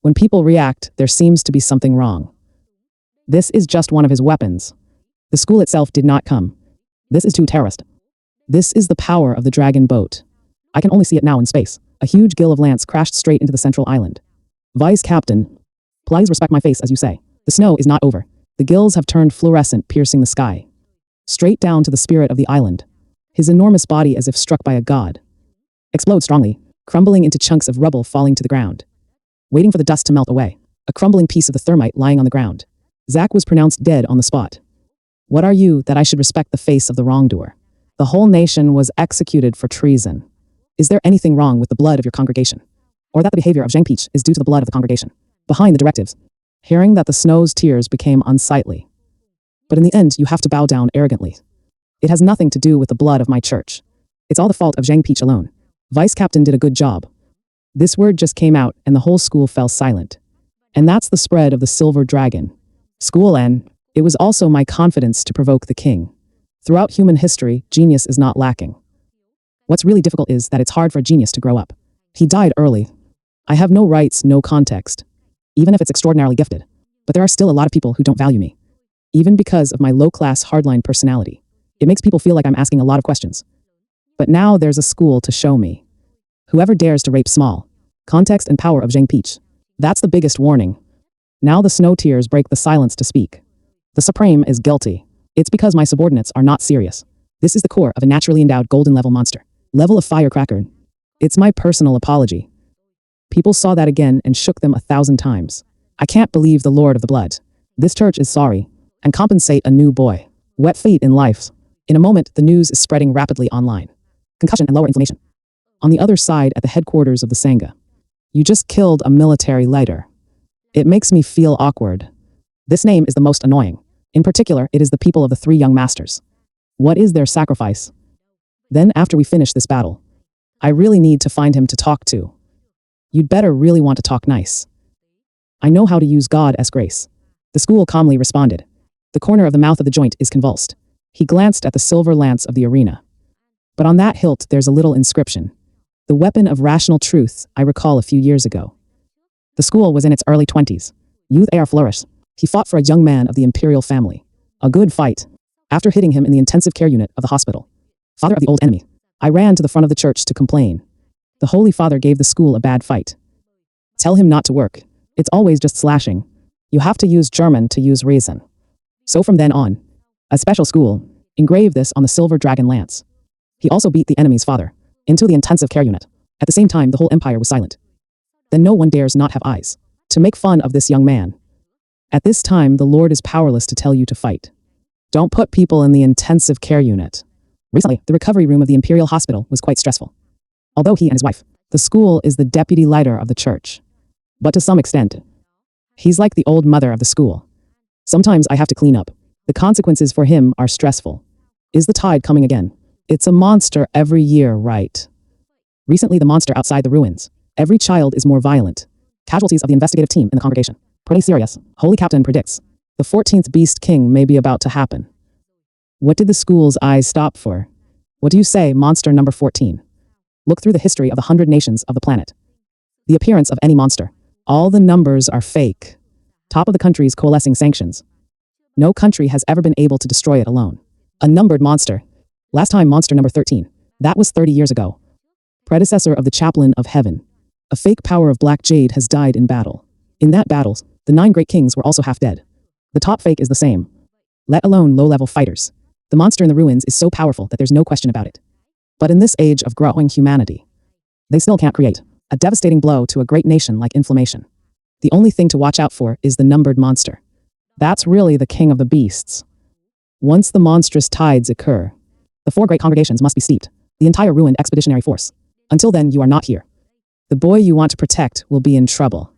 A: When people react, there seems to be something wrong. This is just one of his weapons. The school itself did not come. This is too terrorist. This is the power of the dragon boat. I can only see it now in space. A huge gill of lance crashed straight into the central island. Vice Captain, please respect my face as you say. The snow is not over. The gills have turned fluorescent, piercing the sky. Straight down to the spirit of the island. His enormous body as if struck by a god. Explode strongly, crumbling into chunks of rubble falling to the ground. Waiting for the dust to melt away. A crumbling piece of the thermite lying on the ground. Zack was pronounced dead on the spot. What are you that I should respect the face of the wrongdoer? The whole nation was executed for treason. Is there anything wrong with the blood of your congregation? Or that the behavior of Zhang Peach is due to the blood of the congregation? Behind the directives. Hearing that the snow's tears became unsightly. But in the end, you have to bow down arrogantly. It has nothing to do with the blood of my church. It's all the fault of Zhang Peach alone. Vice Captain did a good job. This word just came out and the whole school fell silent. And that's the spread of the silver dragon. School N, it was also my confidence to provoke the king. Throughout human history, genius is not lacking. What's really difficult is that it's hard for a genius to grow up. He died early. I have no rights, no context. Even if it's extraordinarily gifted. But there are still a lot of people who don't value me. Even because of my low-class hardline personality. It makes people feel like I'm asking a lot of questions. But now there's a school to show me. Whoever dares to rape Small. Context and power of Zhang Peach. That's the biggest warning. Now the snow tears break the silence to speak. The Supreme is guilty. It's because my subordinates are not serious. This is the core of a naturally endowed golden level monster. Level of firecracker. It's my personal apology. People saw that again and shook them 1,000 times. I can't believe the Lord of the Blood. This church is sorry. And compensate a new boy. Wet feet in life. In a moment, the news is spreading rapidly online. Concussion and lower inflammation. On the other side at the headquarters of the Sangha. You just killed a military leader. It makes me feel awkward. This name is the most annoying. In particular, it is the people of the 3 young masters. What is their sacrifice? Then after we finish this battle, I really need to find him to talk to. You'd better really want to talk nice. I know how to use God as grace. The school calmly responded. The corner of the mouth of the joint is convulsed. He glanced at the silver lance of the arena. But on that hilt there's a little inscription. The weapon of rational truth, I recall a few years ago. The school was in its early 20s. Youth air flourish. He fought for a young man of the imperial family. A good fight. After hitting him in the intensive care unit of the hospital. Father of the old enemy. I ran to the front of the church to complain. The Holy Father gave the school a bad fight. Tell him not to work. It's always just slashing. You have to use German to use reason. So from then on, a special school engraved this on the silver dragon lance. He also beat the enemy's father into the intensive care unit. At the same time, the whole empire was silent. Then no one dares not have eyes to make fun of this young man. At this time, the Lord is powerless to tell you to fight. Don't put people in the intensive care unit. Recently, the recovery room of the Imperial Hospital was quite stressful. Although he and his wife The school is the deputy leader of the church. But to some extent, he's like the old mother of the school. Sometimes I have to clean up. The consequences for him are stressful. Is the tide coming again? It's a monster every year, right? Recently, the monster outside the ruins. Every child is more violent. Casualties of the investigative team in the congregation. Pretty serious. Holy Captain predicts. The 14th Beast King may be about to happen. What did the school's eyes stop for? What do you say, monster number 14? Look through the history of the 100 nations of the planet. The appearance of any monster. All the numbers are fake. Top of the country's coalescing sanctions. No country has ever been able to destroy it alone. A numbered monster. Last time monster number 13. That was 30 years ago. Predecessor of the chaplain of heaven. A fake power of black jade has died in battle. In that battle, the 9 great kings were also half dead. The top fake is the same. Let alone low-level fighters. The monster in the ruins is so powerful that there's no question about it. But in this age of growing humanity, they still can't create a devastating blow to a great nation like inflammation. The only thing to watch out for is the numbered monster. That's really the king of the beasts. Once the monstrous tides occur, the 4 great congregations must be steeped, the entire ruined expeditionary force. Until then, you are not here. The boy you want to protect will be in trouble.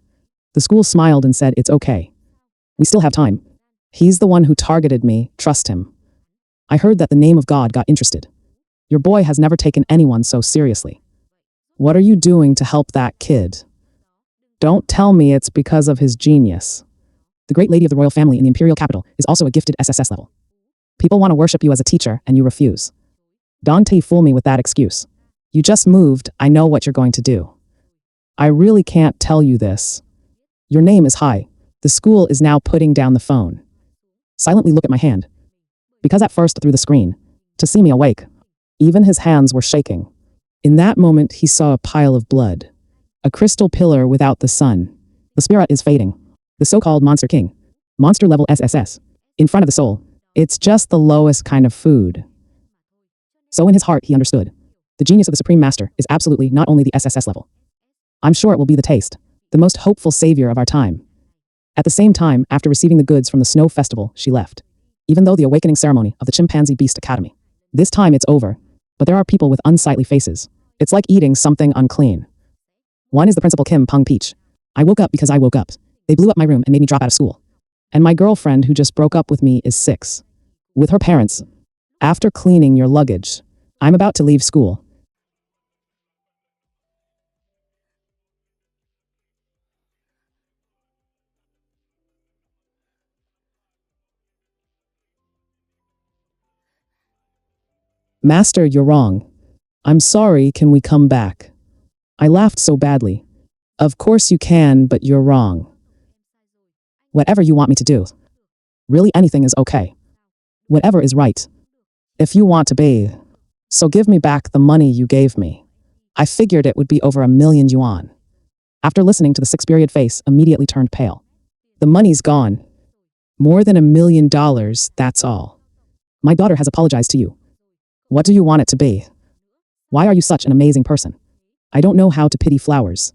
A: The school smiled and said, it's okay. We still have time. He's the one who targeted me, trust him. I heard that the name of God got interested. Your boy has never taken anyone so seriously. What are you doing to help that kid? Don't tell me it's because of his genius. The great lady of the royal family in the imperial capital is also a gifted SSS level. People want to worship you as a teacher and you refuse. Don't fool me with that excuse. You just moved, I know what you're going to do. I really can't tell you this. Your name is High. The school is now putting down the phone. Silently look at my hand. Because at first through the screen, to see me awake, even his hands were shaking. In that moment, he saw a pile of blood. A crystal pillar without the sun. The spirit is fading. The so-called Monster King. Monster level SSS. In front of the soul. It's just the lowest kind of food. So in his heart, he understood. The genius of the Supreme Master is absolutely not only the SSS level. I'm sure it will be the taste. The most hopeful savior of our time. At the same time, after receiving the goods from the Snow Festival, she left. Even though the awakening ceremony of the Chimpanzee Beast Academy. This time it's over. But there are people with unsightly faces. It's like eating something unclean. One is the Principal Kim Pung Peach. I woke up because I woke up. They blew up my room and made me drop out of school. And my girlfriend who just broke up with me is 6. With her parents. After cleaning your luggage, I'm about to leave school. Master, you're wrong. I'm sorry, can we come back? I laughed so badly. Of course you can, but you're wrong. Whatever you want me to do. Really anything is okay. Whatever is right. If you want to bathe, so give me back the money you gave me. I figured it would be over 1,000,000 yuan. After listening to the 6-period face, immediately turned pale. The money's gone. More than $1,000,000, that's all. My daughter has apologized to you. What do you want it to be? Why are you such an amazing person? I don't know how to pity flowers.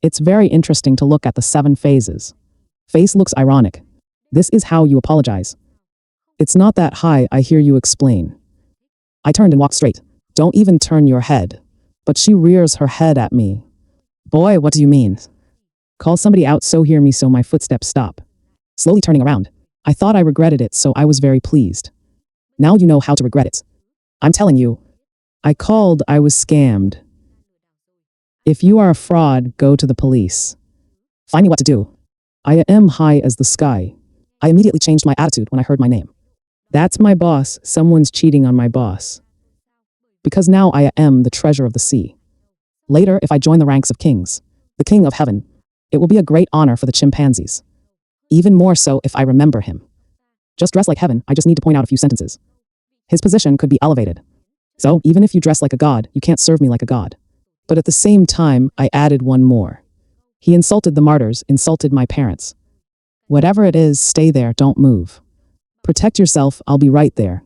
A: It's very interesting to look at the 7 phases. Face looks ironic. This is how you apologize. It's not that high, I hear you explain. I turned and walked straight. Don't even turn your head. But she rears her head at me. Boy, what do you mean? Call somebody out so hear me so my footsteps stop. Slowly turning around. I thought I regretted it, so I was very pleased. Now you know how to regret it. I'm telling you. I called, I was scammed. If you are a fraud, go to the police. Find me what to do. I am high as the sky. I immediately changed my attitude when I heard my name. That's my boss, someone's cheating on my boss. Because now I am the treasure of the sea. Later, if I join the ranks of kings, the king of heaven, it will be a great honor for the chimpanzees. Even more so if I remember him. Just dress like heaven, I just need to point out a few sentences. His position could be elevated. So, even if you dress like a god, you can't serve me like a god. But at the same time, I added one more. He insulted the martyrs, insulted my parents. Whatever it is, stay there, don't move. Protect yourself, I'll be right there.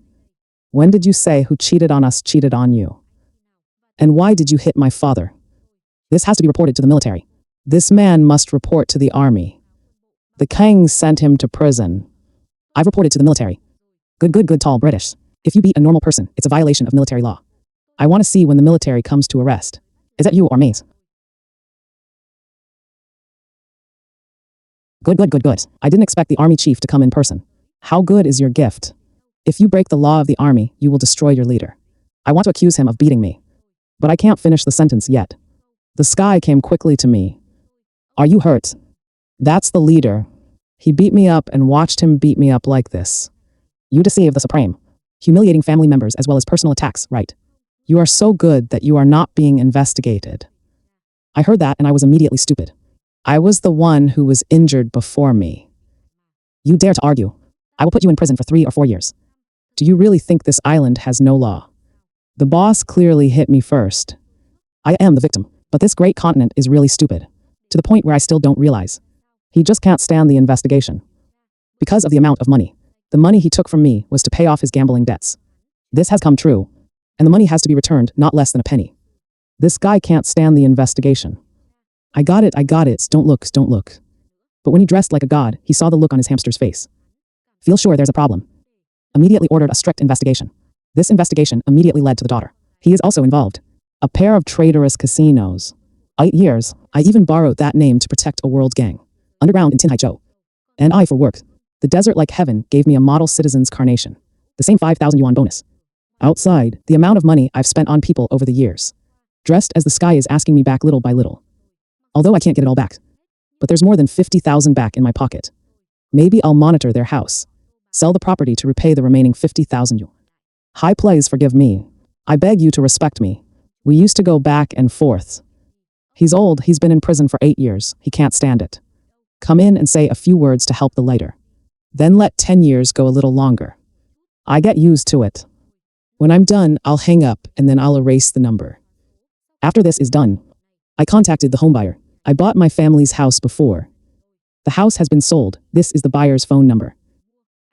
A: When did you say who cheated on us cheated on you? And why did you hit my father? This has to be reported to the military. This man must report to the army. The king sent him to prison. I've reported to the military. Good, tall British. If you beat a normal person, it's a violation of military law. I want to see when the military comes to arrest. Is that you or me? Good, good, good, good. I didn't expect the army chief to come in person. How good is your gift? If you break the law of the army, you will destroy your leader. I want to accuse him of beating me. But I can't finish the sentence yet. The sky came quickly to me. Are you hurt? That's the leader. He beat me up and watched him beat me up like this. You deceive the Supreme. Humiliating family members as well as personal attacks, right? You are so good that you are not being investigated. I heard that and I was immediately stupid. I was the one who was injured before me. You dare to argue. I will put you in prison for 3 or 4 years. Do you really think this island has no law? The boss clearly hit me first. I am the victim, but this great continent is really stupid. To the point where I still don't realize. He just can't stand the investigation. Because of the amount of money. The money he took from me was to pay off his gambling debts. This has come true. And the money has to be returned, not less than a penny. This guy can't stand the investigation. I got it, don't look, don't look. But when he dressed like a god, he saw the look on his hamster's face. Feel sure there's a problem. Immediately ordered a strict investigation. This investigation immediately led to the daughter. He is also involved. A pair of traitorous casinos. 8 years, I even borrowed that name to protect a world gang. Underground in Tinhaichou. And I for work. The desert like heaven gave me a model citizen's carnation. The same 5,000 yuan bonus. Outside, the amount of money I've spent on people over the years. Dressed as the sky is asking me back little by little. Although I can't get it all back. But there's more than 50,000 back in my pocket. Maybe I'll monitor their house. Sell the property to repay the remaining 50,000 yuan. Hi, please forgive me. I beg you to respect me. We used to go back and forth. He's old, he's been in prison for 8 years. He can't stand it. Come in and say a few words to help the lighter. Then let 10 years go a little longer. I get used to it. When I'm done, I'll hang up and then I'll erase the number. After this is done, I contacted the homebuyer. I bought my family's house before. The house has been sold. This is the buyer's phone number.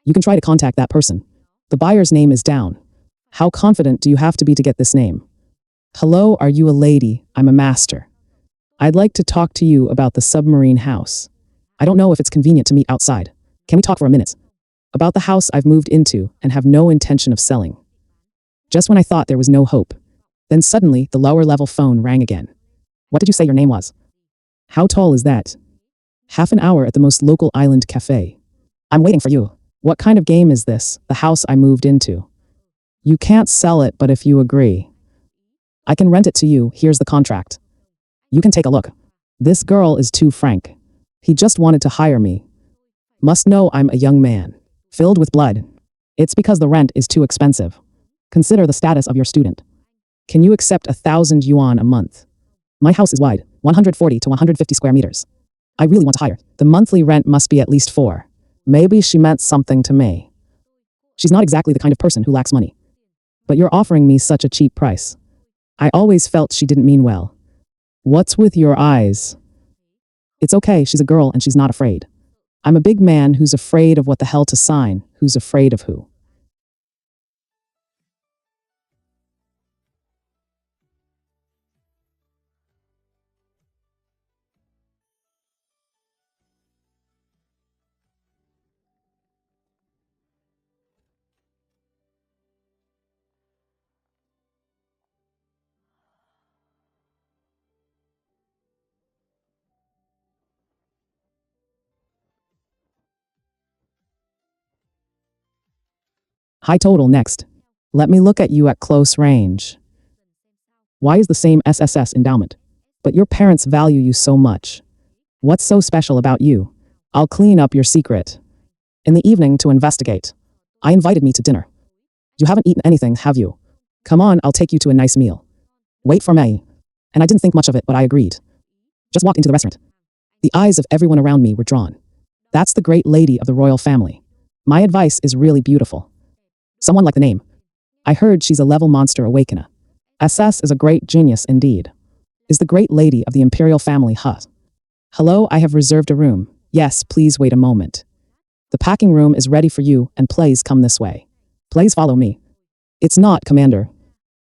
A: You can try to contact that person. The buyer's name is down. How confident do you have to be to get this name? Hello, are you a lady? I'm a master. I'd like to talk to you about the submarine house. I don't know if it's convenient to meet outside. Can we talk for a minute? About the house I've moved into and have no intention of selling. Just when I thought there was no hope. Then suddenly, the lower level phone rang again. What did you say your name was? How tall is that? Half an hour at the most local island cafe. I'm waiting for you. What kind of game is this, the house I moved into? You can't sell it, but if you agree. I can rent it to you, here's the contract. You can take a look. This girl is too frank. He just wanted to hire me. Must know I'm a young man. Filled with blood. It's because the rent is too expensive. Consider the status of your student. Can you accept 1,000 yuan a month? My house is wide, 140 to 150 square meters. I really want to hire. The monthly rent must be at least 4. Maybe she meant something to me. She's not exactly the kind of person who lacks money. But you're offering me such a cheap price. I always felt she didn't mean well. What's with your eyes? It's okay, she's a girl and she's not afraid. I'm a big man who's afraid of what the hell to sign, who's afraid of who. High total next. Let me look at you at close range. Why is the same SSS endowment? But your parents value you so much. What's so special about you? I'll clean up your secret. In the evening to investigate. I invited me to dinner. You haven't eaten anything, have you? Come on, I'll take you to a nice meal. Wait for me. And I didn't think much of it, but I agreed. Just walked into the restaurant. The eyes of everyone around me were drawn. That's the great lady of the royal family. My advice is really beautiful. Someone like the name. I heard she's a level monster awakener. SS is a great genius indeed. Is the great lady of the imperial family, huh? Hello, I have reserved a room. Yes, please wait a moment. The packing room is ready for you and please come this way. Please follow me. It's not, Commander.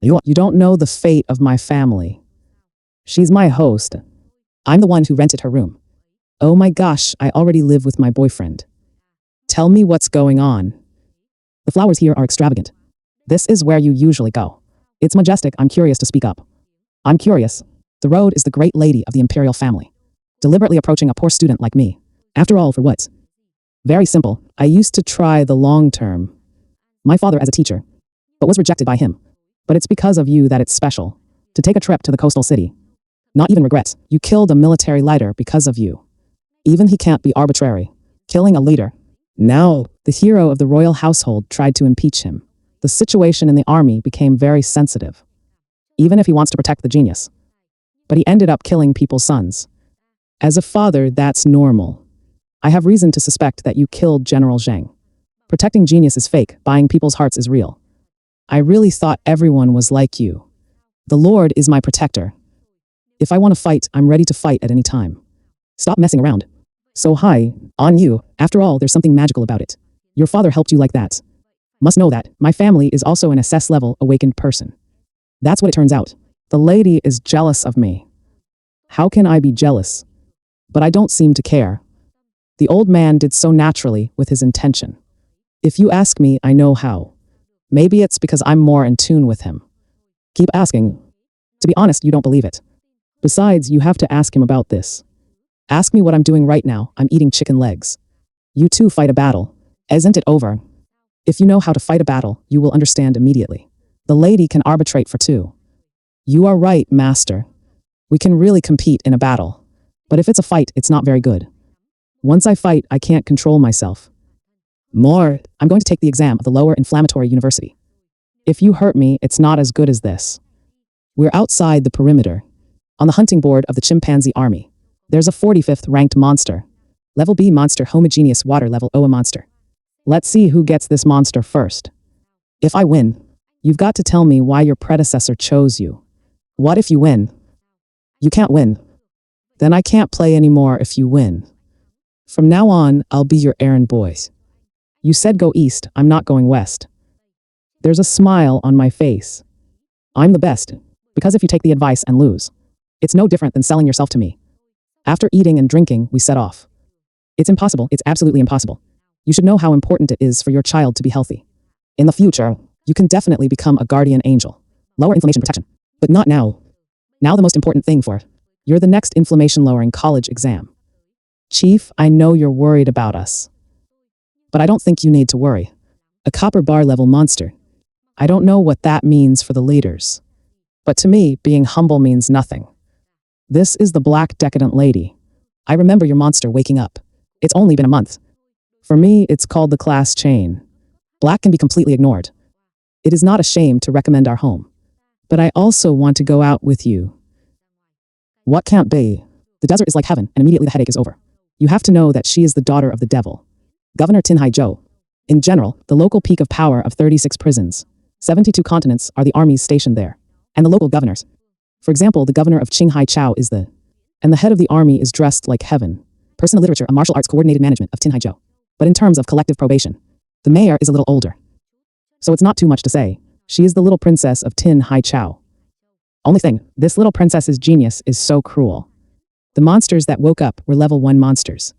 A: You don't know the fate of my family. She's my host. I'm the one who rented her room. Oh my gosh, I already live with my boyfriend. Tell me what's going on. The flowers here are extravagant. This is where you usually go. It's majestic, I'm curious to speak up. I'm curious. The road is the great lady of the imperial family. Deliberately approaching a poor student like me. After all, for what? Very simple. I used to try the long term. My father as a teacher, but was rejected by him. But it's because of you that it's special. To take a trip to the coastal city. Not even regret. You killed a military leader because of you. Even he can't be arbitrary. Killing a leader. Now, the hero of the royal household tried to impeach him. The situation in the army became very sensitive. Even if he wants to protect the genius. But he ended up killing people's sons. As a father, that's normal. I have reason to suspect that you killed General Zhang. Protecting genius is fake, buying people's hearts is real. I really thought everyone was like you. The Lord is my protector. If I want to fight, I'm ready to fight at any time. Stop messing around. So hi, on you. After all, there's something magical about it. Your father helped you like that. Must know that my family is also an SS level awakened person. That's what it turns out. The lady is jealous of me. How can I be jealous? But I don't seem to care. The old man did so naturally with his intention. If you ask me, I know how. Maybe it's because I'm more in tune with him. Keep asking. To be honest, you don't believe it. Besides, you have to ask him about this. Ask me what I'm doing right now. I'm eating chicken legs. You two fight a battle. Isn't it over? If you know how to fight a battle, you will understand immediately. The lady can arbitrate for two. You are right, master. We can really compete in a battle. But if it's a fight, it's not very good. Once I fight, I can't control myself. I'm going to take the exam of the lower inflammatory university. If you hurt me, it's not as good as this. We're outside the perimeter. On the hunting board of the chimpanzee army. There's a 45th ranked monster. Level B monster, homogeneous water level OA monster. Let's see who gets this monster first. If I win, you've got to tell me why your predecessor chose you. What if you win? You can't win. Then I can't play anymore if you win. From now on, I'll be your errand boy. You said go east, I'm not going west. There's a smile on my face. I'm the best, because if you take the advice and lose, it's no different than selling yourself to me. After eating and drinking, we set off. It's impossible, it's absolutely impossible. You should know how important it is for your child to be healthy. In the future, you can definitely become a guardian angel. Lower inflammation protection. But not now. Now the most important thing you're the next inflammation lowering college exam. Chief, I know you're worried about us. But I don't think you need to worry. A copper bar level monster. I don't know what that means for the leaders. But to me, being humble means nothing. This is the black decadent lady. I remember your monster waking up. It's only been a month. For me, it's called the class chain. Black can be completely ignored. It is not a shame to recommend our home. But I also want to go out with you. What can't be? The desert is like heaven, and immediately the headache is over. You have to know that she is the daughter of the devil. Governor Tin Hai Zhou. In general, the local peak of power of 36 prisons. 72 continents are the armies stationed there. And the local governors. For example, the governor of Qinghai Chao is and the head of the army is dressed like heaven. Person of literature, a martial arts coordinated management of Tin Hai Zhou. But in terms of collective probation, the mayor is a little older. So it's not too much to say. She is the little princess of Tin Hai Chao. Only thing, this little princess's genius is so cruel. The monsters that woke up were level 1 monsters.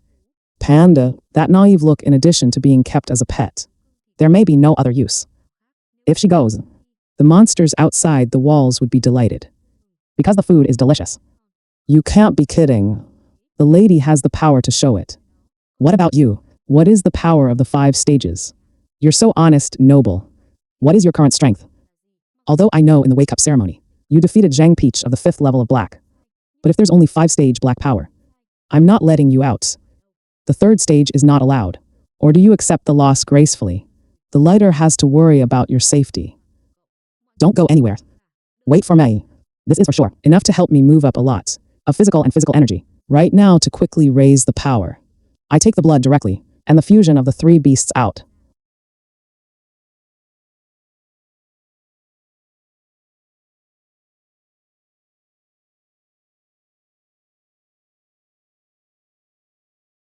A: Panda, that naive look in addition to being kept as a pet. There may be no other use. If she goes, the monsters outside the walls would be delighted. Because the food is delicious. You can't be kidding. The lady has the power to show it. What about you? What is the power of the 5 stages? You're so honest, noble. What is your current strength? Although I know in the wake-up ceremony, you defeated Zhang Peach of the 5th level of black. But if there's only 5-stage black power, I'm not letting you out. The 3rd stage is not allowed. Or do you accept the loss gracefully? The lighter has to worry about your safety. Don't go anywhere. Wait for me. This is for sure enough to help me move up a lot of physical and physical energy right now to quickly raise the power. I take the blood directly and the fusion of the 3 beasts out.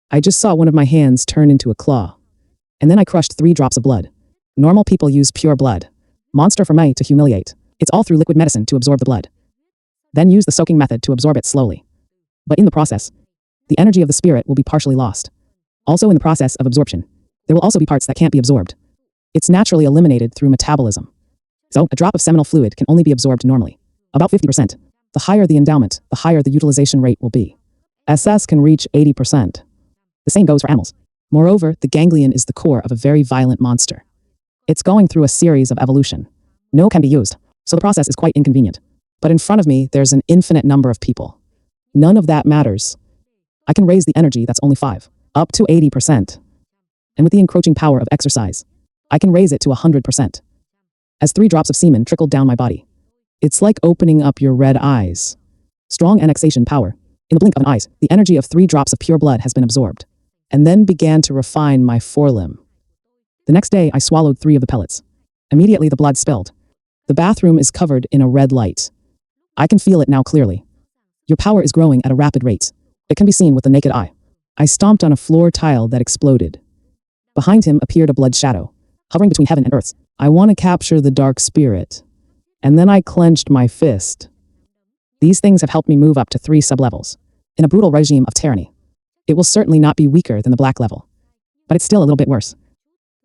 A: I just saw one of my hands turn into a claw. And then I crushed 3 drops of blood. Normal people use pure blood. Monster for me to humiliate. It's all through liquid medicine to absorb the blood. Then use the soaking method to absorb it slowly. But in the process, the energy of the spirit will be partially lost. Also in the process of absorption, there will also be parts that can't be absorbed. It's naturally eliminated through metabolism. So a drop of seminal fluid can only be absorbed normally. About 50%. The higher the endowment, the higher the utilization rate will be. SS can reach 80%. The same goes for animals. Moreover, the ganglion is the core of a very violent monster. It's going through a series of evolution. No can be used, so the process is quite inconvenient. But in front of me, there's an infinite number of people. None of that matters. I can raise the energy that's only 5, up to 80%. And with the encroaching power of exercise, I can raise it to 100%. As 3 drops of semen trickled down my body. It's like opening up your red eyes. Strong annexation power. In the blink of an eye, the energy of 3 drops of pure blood has been absorbed, and then began to refine my forelimb. The next day, I swallowed 3 of the pellets. Immediately, the blood spilled. The bathroom is covered in a red light. I can feel it now clearly. Your power is growing at a rapid rate. It can be seen with the naked eye. I stomped on a floor tile that exploded. Behind him appeared a blood shadow, hovering between heaven and earth. I want to capture the dark spirit. And then I clenched my fist. These things have helped me move up to 3 sublevels. In a brutal regime of tyranny. It will certainly not be weaker than the black level. But it's still a little bit worse.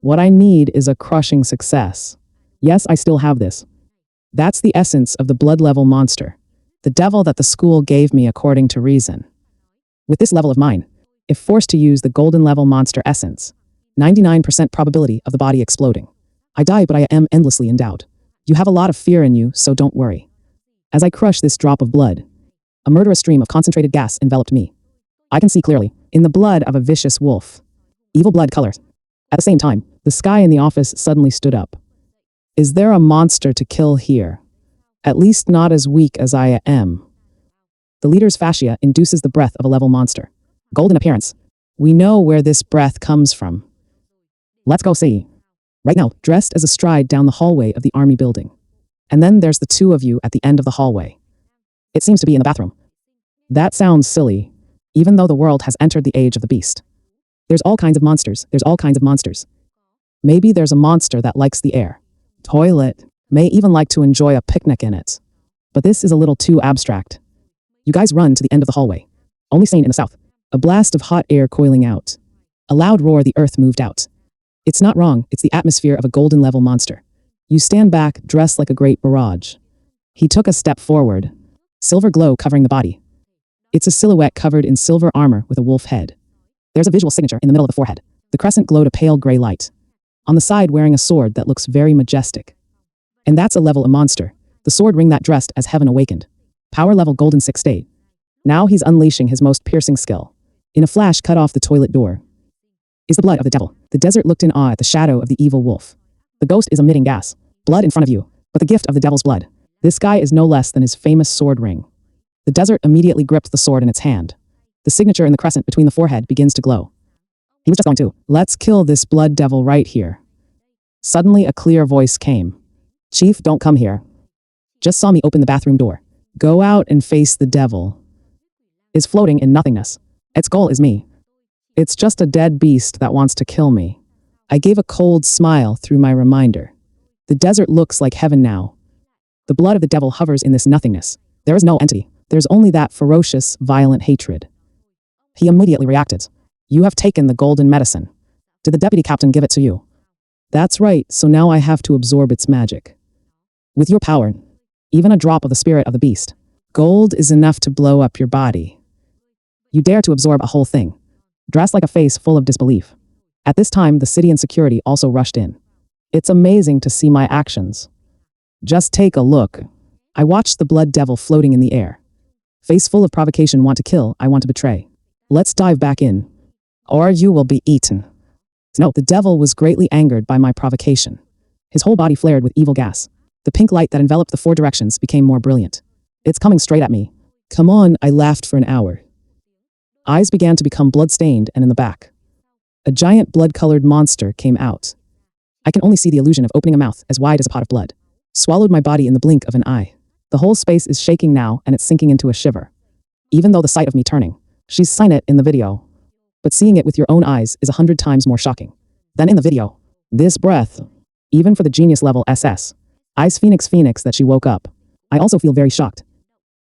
A: What I need is a crushing success. Yes, I still have this. That's the essence of the blood level monster. The devil that the school gave me according to reason. With this level of mine, if forced to use the golden level monster essence, 99% probability of the body exploding. I die, but I am endlessly endowed. You have a lot of fear in you, so don't worry. As I crush this drop of blood, a murderous stream of concentrated gas enveloped me. I can see clearly, in the blood of a vicious wolf. Evil blood color. At the same time, the sky in the office suddenly stood up. Is there a monster to kill here? At least not as weak as I am. The leader's fascia induces the breath of a level monster. Golden appearance. We know where this breath comes from. Let's go see. Right now, dressed as a stride down the hallway of the army building. And then there's the 2 of you at the end of the hallway. It seems to be in the bathroom. That sounds silly, even though the world has entered the age of the beast. There's all kinds of monsters. There's all kinds of monsters. Maybe there's a monster that likes the air. Toilet. May even like to enjoy a picnic in it. But this is a little too abstract. You guys run to the end of the hallway. Only seen in the south. A blast of hot air coiling out. A loud roar, the earth moved out. It's not wrong, it's the atmosphere of a golden level monster. You stand back, dressed like a great barrage. He took a step forward. Silver glow covering the body. It's a silhouette covered in silver armor with a wolf head. There's a visual signature in the middle of the forehead. The crescent glowed a pale gray light. On the side wearing a sword that looks very majestic. And that's a level a monster. The sword ring that dressed as heaven awakened. Power level golden 6 state. Now he's unleashing his most piercing skill. In a flash cut off the toilet door. Is the blood of the devil. The desert looked in awe at the shadow of the evil wolf. The ghost is emitting gas. Blood in front of you. But the gift of the devil's blood. This guy is no less than his famous sword ring. The desert immediately gripped the sword in its hand. The signature in the crescent between the forehead begins to glow. He was just going to. Let's kill this blood devil right here. Suddenly a clear voice came. Chief, don't come here. Just saw me open the bathroom door. Go out and face the devil. Is floating in nothingness. Its goal is me. It's just a dead beast that wants to kill me. I gave a cold smile through my reminder. The desert looks like heaven now. The blood of the devil hovers in this nothingness. There is no entity. There's only that ferocious, violent hatred. He immediately reacted. You have taken the golden medicine. Did the deputy captain give it to you? That's right, so now I have to absorb its magic. With your power, even a drop of the spirit of the beast, gold is enough to blow up your body. You dare to absorb a whole thing. Dressed like a face full of disbelief. At this time, the city and security also rushed in. It's amazing to see my actions. Just take a look. I watched the blood devil floating in the air. Face full of provocation, want to kill, I want to betray. Let's dive back in. Or you will be eaten. No, the devil was greatly angered by my provocation. His whole body flared with evil gas. The pink light that enveloped the 4 directions became more brilliant. It's coming straight at me. Come on, I laughed for an hour. Eyes began to become blood-stained and in the back. A giant blood-colored monster came out. I can only see the illusion of opening a mouth as wide as a pot of blood. Swallowed my body in the blink of an eye. The whole space is shaking now and it's sinking into a shiver. Even though the sight of me turning. She's seen it in the video. But seeing it with your own eyes is 100 times more shocking than in the video. This breath, even for the genius level SS. Eyes Phoenix that she woke up. I also feel very shocked.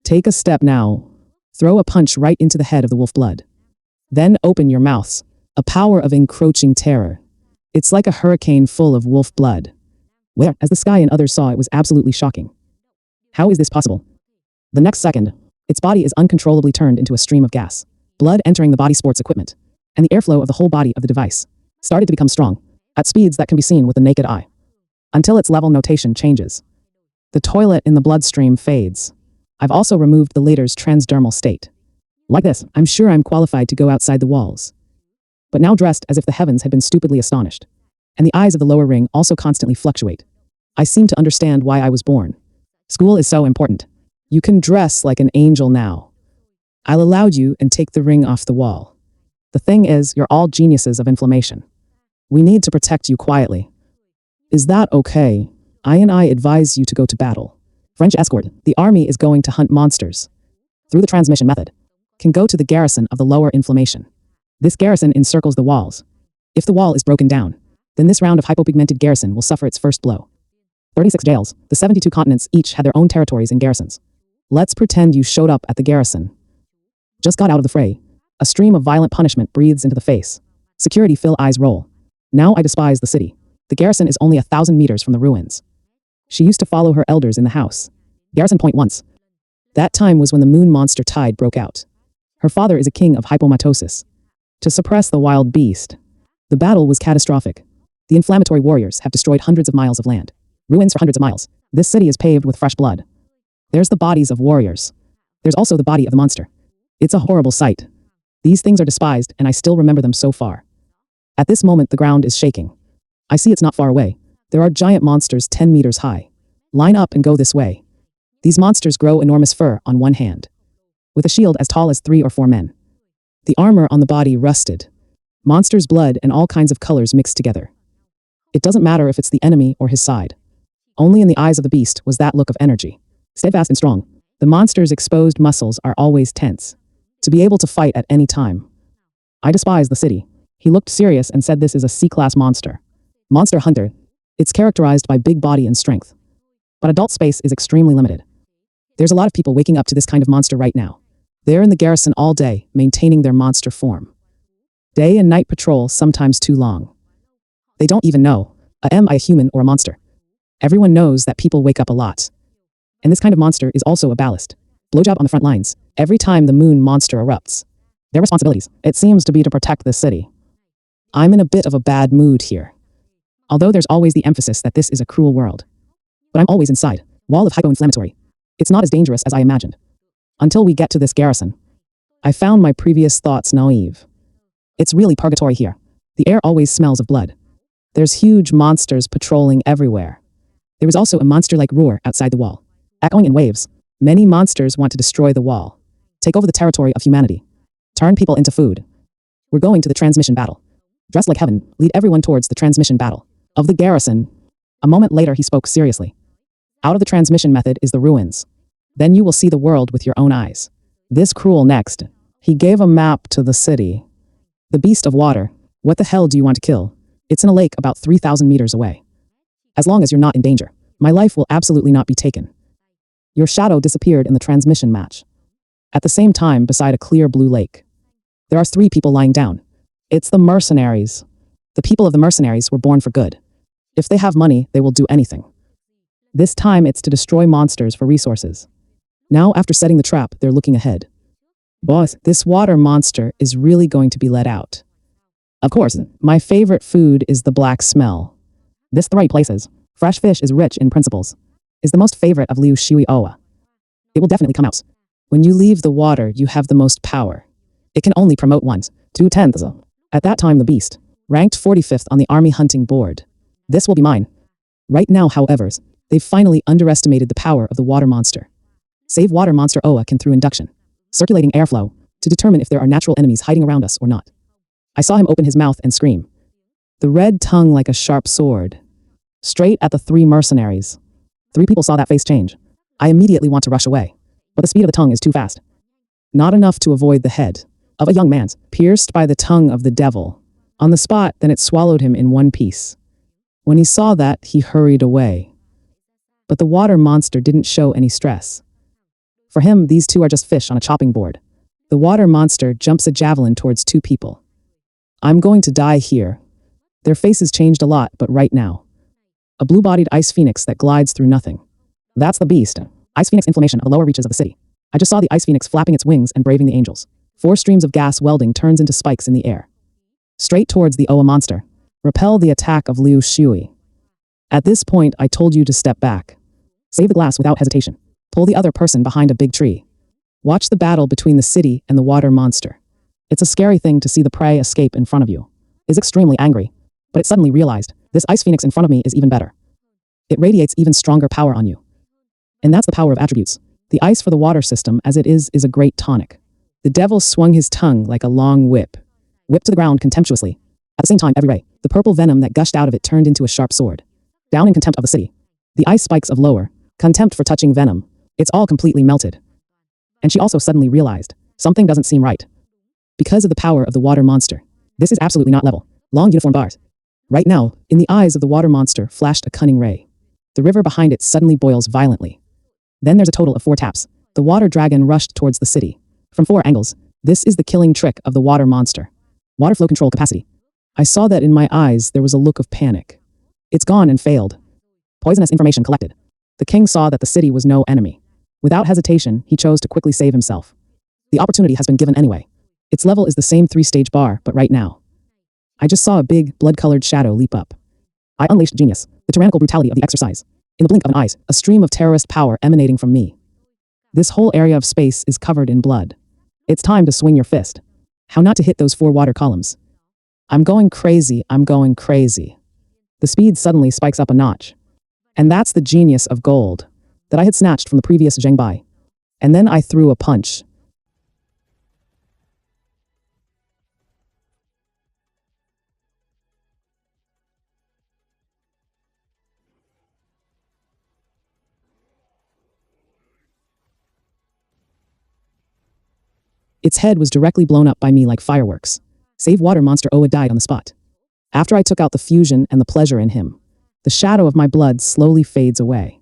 A: Take a step now. Throw a punch right into the head of the wolf blood. Then open your mouths. A power of encroaching terror. It's like a hurricane full of wolf blood. Where, as the sky and others saw, it was absolutely shocking. How is this possible? The next second, its body is uncontrollably turned into a stream of gas. Blood entering the body sports equipment. and the airflow of the whole body of the device started to become strong, at speeds that can be seen with the naked eye, until its level notation changes. The toilet in the bloodstream fades. I've also removed the later's transdermal state. Like this, I'm sure I'm qualified to go outside the walls. But now dressed as if the heavens had been stupidly astonished, and the eyes of the lower ring also constantly fluctuate. I seem to understand why I was born. School is so important. You can dress like an angel now. I'll allow you and take the ring off the wall. The thing is, you're all geniuses of inflammation. We need to protect you quietly. Is that okay? I advise you to go to battle. French escort, the army is going to hunt monsters. Through the transmission method, can go to the garrison of the lower inflammation. This garrison encircles the walls. If the wall is broken down, then this round of hypopigmented garrison will suffer its first blow. 36 jails, the 72 continents each had their own territories and garrisons. Let's pretend you showed up at the garrison. Just got out of the fray. A stream of violent punishment breathes into the face. Security fill eyes roll. Now I despise the city. The garrison is only 1,000 meters from the ruins. She used to follow her elders in the house. Garrison point once. That time was when the moon monster tide broke out. Her father is a king of hypomatosis. To suppress the wild beast. The battle was catastrophic. The inflammatory warriors have destroyed hundreds of miles of land. Ruins for hundreds of miles. This city is paved with fresh blood. There's the bodies of warriors. There's also the body of the monster. It's a horrible sight. These things are despised, and I still remember them so far. At this moment, the ground is shaking. I see it's not far away. There are giant monsters 10 meters high. Line up and go this way. These monsters grow enormous fur on one hand, with a shield as tall as 3 or 4 men. The armor on the body rusted. Monster's blood and all kinds of colors mixed together. It doesn't matter if it's the enemy or his side. Only in the eyes of the beast was that look of energy. Steadfast and strong. The monster's exposed muscles are always tense. To be able to fight at any time. I despise the city. He looked serious and said this is a C-class monster. Monster hunter. It's characterized by big body and strength. But adult space is extremely limited. There's a lot of people waking up to this kind of monster right now. They're in the garrison all day, maintaining their monster form. Day and night patrol, sometimes too long. They don't even know, am I a human or a monster? Everyone knows that people wake up a lot. And this kind of monster is also a ballast. Blowjob on the front lines. Every time the moon monster erupts. Their responsibilities, it seems to be to protect the city. I'm in a bit of a bad mood here. Although there's always the emphasis that this is a cruel world. But I'm always inside. Wall of hypoinflammatory. It's not as dangerous as I imagined. Until we get to this garrison. I found my previous thoughts naive. It's really purgatory here. The air always smells of blood. There's huge monsters patrolling everywhere. There was also a monster-like roar outside the wall. Echoing in waves. Many monsters want to destroy the wall. Take over the territory of humanity. Turn people into food. We're going to the transmission battle. Dressed like heaven, lead everyone towards the transmission battle. Of the garrison. A moment later he spoke seriously. Out of the transmission method is the ruins. Then you will see the world with your own eyes. This cruel next. He gave a map to the city. The beast of water. What the hell do you want to kill? It's in a lake about 3,000 meters away. As long as you're not in danger, my life will absolutely not be taken. Your shadow disappeared in the transmission match. At the same time, beside a clear blue lake. There are 3 people lying down. It's the mercenaries. The people of the mercenaries were born for good. If they have money, they will do anything. This time it's to destroy monsters for resources. Now after setting the trap, they're looking ahead. Boss, this water monster is really going to be let out. Of course, my favorite food is the black smell. This 3 places. Fresh fish is rich in principles. Is the most favorite of Liu Shui Owa. It will definitely come out. When you leave the water, you have the most power. It can only promote once, 2/10. At that time the beast, ranked 45th on the army hunting board. This will be mine. Right now, however, they've finally underestimated the power of the water monster. Save water monster Owa can through induction, circulating airflow, to determine if there are natural enemies hiding around us or not. I saw him open his mouth and scream. The red tongue like a sharp sword. Straight at the 3 mercenaries. 3 people saw that face change. I immediately want to rush away. But the speed of the tongue is too fast. Not enough to avoid the head of a young man's, pierced by the tongue of the devil. On the spot, then it swallowed him in one piece. When he saw that, he hurried away. But the water monster didn't show any stress. For him, these 2 are just fish on a chopping board. The water monster jumps a javelin towards 2 people. I'm going to die here. Their faces changed a lot, but right now. A blue-bodied ice phoenix that glides through nothing. That's the beast. Ice phoenix inflammation of the lower reaches of the city. I just saw the ice phoenix flapping its wings and braving the angels. 4 streams of gas welding turns into spikes in the air. straight towards the Oa monster. Repel the attack of Liu Shui. At this point, I told you to step back. Save the glass without hesitation. Pull the other person behind a big tree. Watch the battle between the city and the water monster. It's a scary thing to see the prey escape in front of you. Is extremely angry, but it suddenly realized, this ice phoenix in front of me is even better. It radiates even stronger power on you. And that's the power of attributes. The ice for the water system, as it is a great tonic. The devil swung his tongue like a long whip. Whipped to the ground contemptuously. At the same time, every ray, the purple venom that gushed out of it turned into a sharp sword. Down in contempt of the city. The ice spikes of lower. Contempt for touching venom. It's all completely melted. And she also suddenly realized, something doesn't seem right. Because of the power of the water monster. This is absolutely not level. Long uniform bars. Right now, in the eyes of the water monster flashed a cunning ray. The river behind it suddenly boils violently. Then there's a total of 4 taps. The water dragon rushed towards the city. From 4 angles, this is the killing trick of the water monster. Water flow control capacity. I saw that in my eyes there was a look of panic. It's gone and failed. Poisonous information collected. The king saw that the city was no enemy. Without hesitation, he chose to quickly save himself. The opportunity has been given anyway. Its level is the same 3-stage bar, but right now. I just saw a big, blood-colored shadow leap up. I unleashed genius, the tyrannical brutality of the exercise. In the blink of an eye, a stream of terrorist power emanating from me. This whole area of space is covered in blood. It's time to swing your fist. How not to hit those 4 water columns. I'm going crazy, I'm going crazy. The speed suddenly spikes up a notch. And that's the genius of gold that I had snatched from the previous Zheng Bai. And then I threw a punch. Its head was directly blown up by me like fireworks. Save water monster Oa died on the spot. After I took out the fusion and the pleasure in him, the shadow of my blood slowly fades away.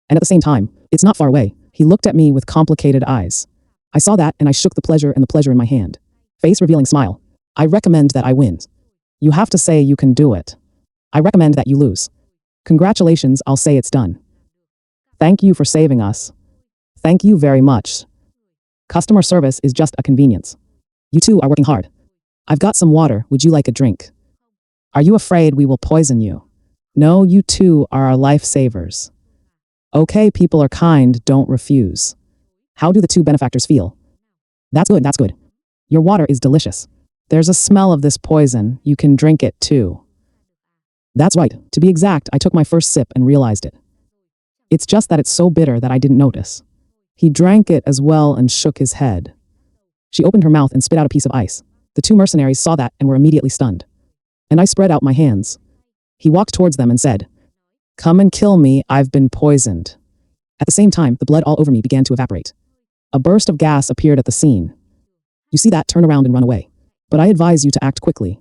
A: And at the same time, it's not far away. He looked at me with complicated eyes. I saw that and I shook the pleasure in my hand. Face revealing smile. I recommend that I win. You have to say you can do it. I recommend that you lose. Congratulations, I'll say it's done. Thank you for saving us. Thank you very much. Customer service is just a convenience. You two are working hard. I've got some water, would you like a drink? Are you afraid we will poison you? No, you two are our lifesavers. Okay, people are kind, don't refuse. How do the 2 benefactors feel? That's good, that's good. Your water is delicious. There's a smell of this poison, you can drink it too. That's right, to be exact, I took my first sip and realized it. It's just that it's so bitter that I didn't notice. He drank it as well and shook his head. She opened her mouth and spit out a piece of ice. The 2 mercenaries saw that and were immediately stunned. And I spread out my hands. He walked towards them and said, "Come and kill me, I've been poisoned." At the same time, the blood all over me began to evaporate. A burst of gas appeared at the scene. You see that, turn around and run away. But I advise you to act quickly.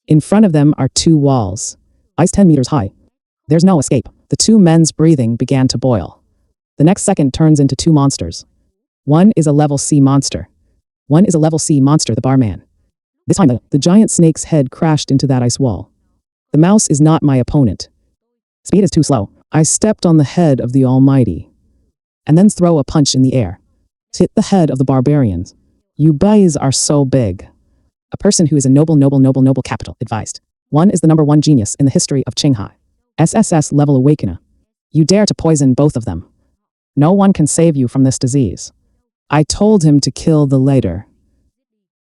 A: In front of them are 2 walls. Ice 10 meters high. There's no escape. The 2 men's breathing began to boil. The next second turns into 2 monsters. One is a level C monster. One is a level C monster, the barman. This time, the giant snake's head crashed into that ice wall. The mouse is not my opponent. Speed is too slow. I stepped on the head of the Almighty. And then throw a punch in the air. Hit the head of the barbarians. You guys are so big. A person who is a noble capital advised. One is the #1 genius in the history of Qinghai. SSS level awakener. You dare to poison both of them. No one can save you from this disease. I told him to kill the later.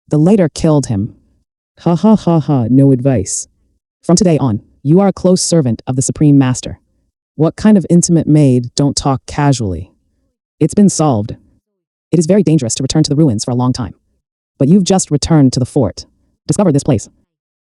A: The later killed him. Ha ha ha ha, no advice. From today on, you are a close servant of the Supreme Master. What kind of intimate maid don't talk casually? It's been solved. It is very dangerous to return to the ruins for a long time. But you've just returned to the fort. Discover this place.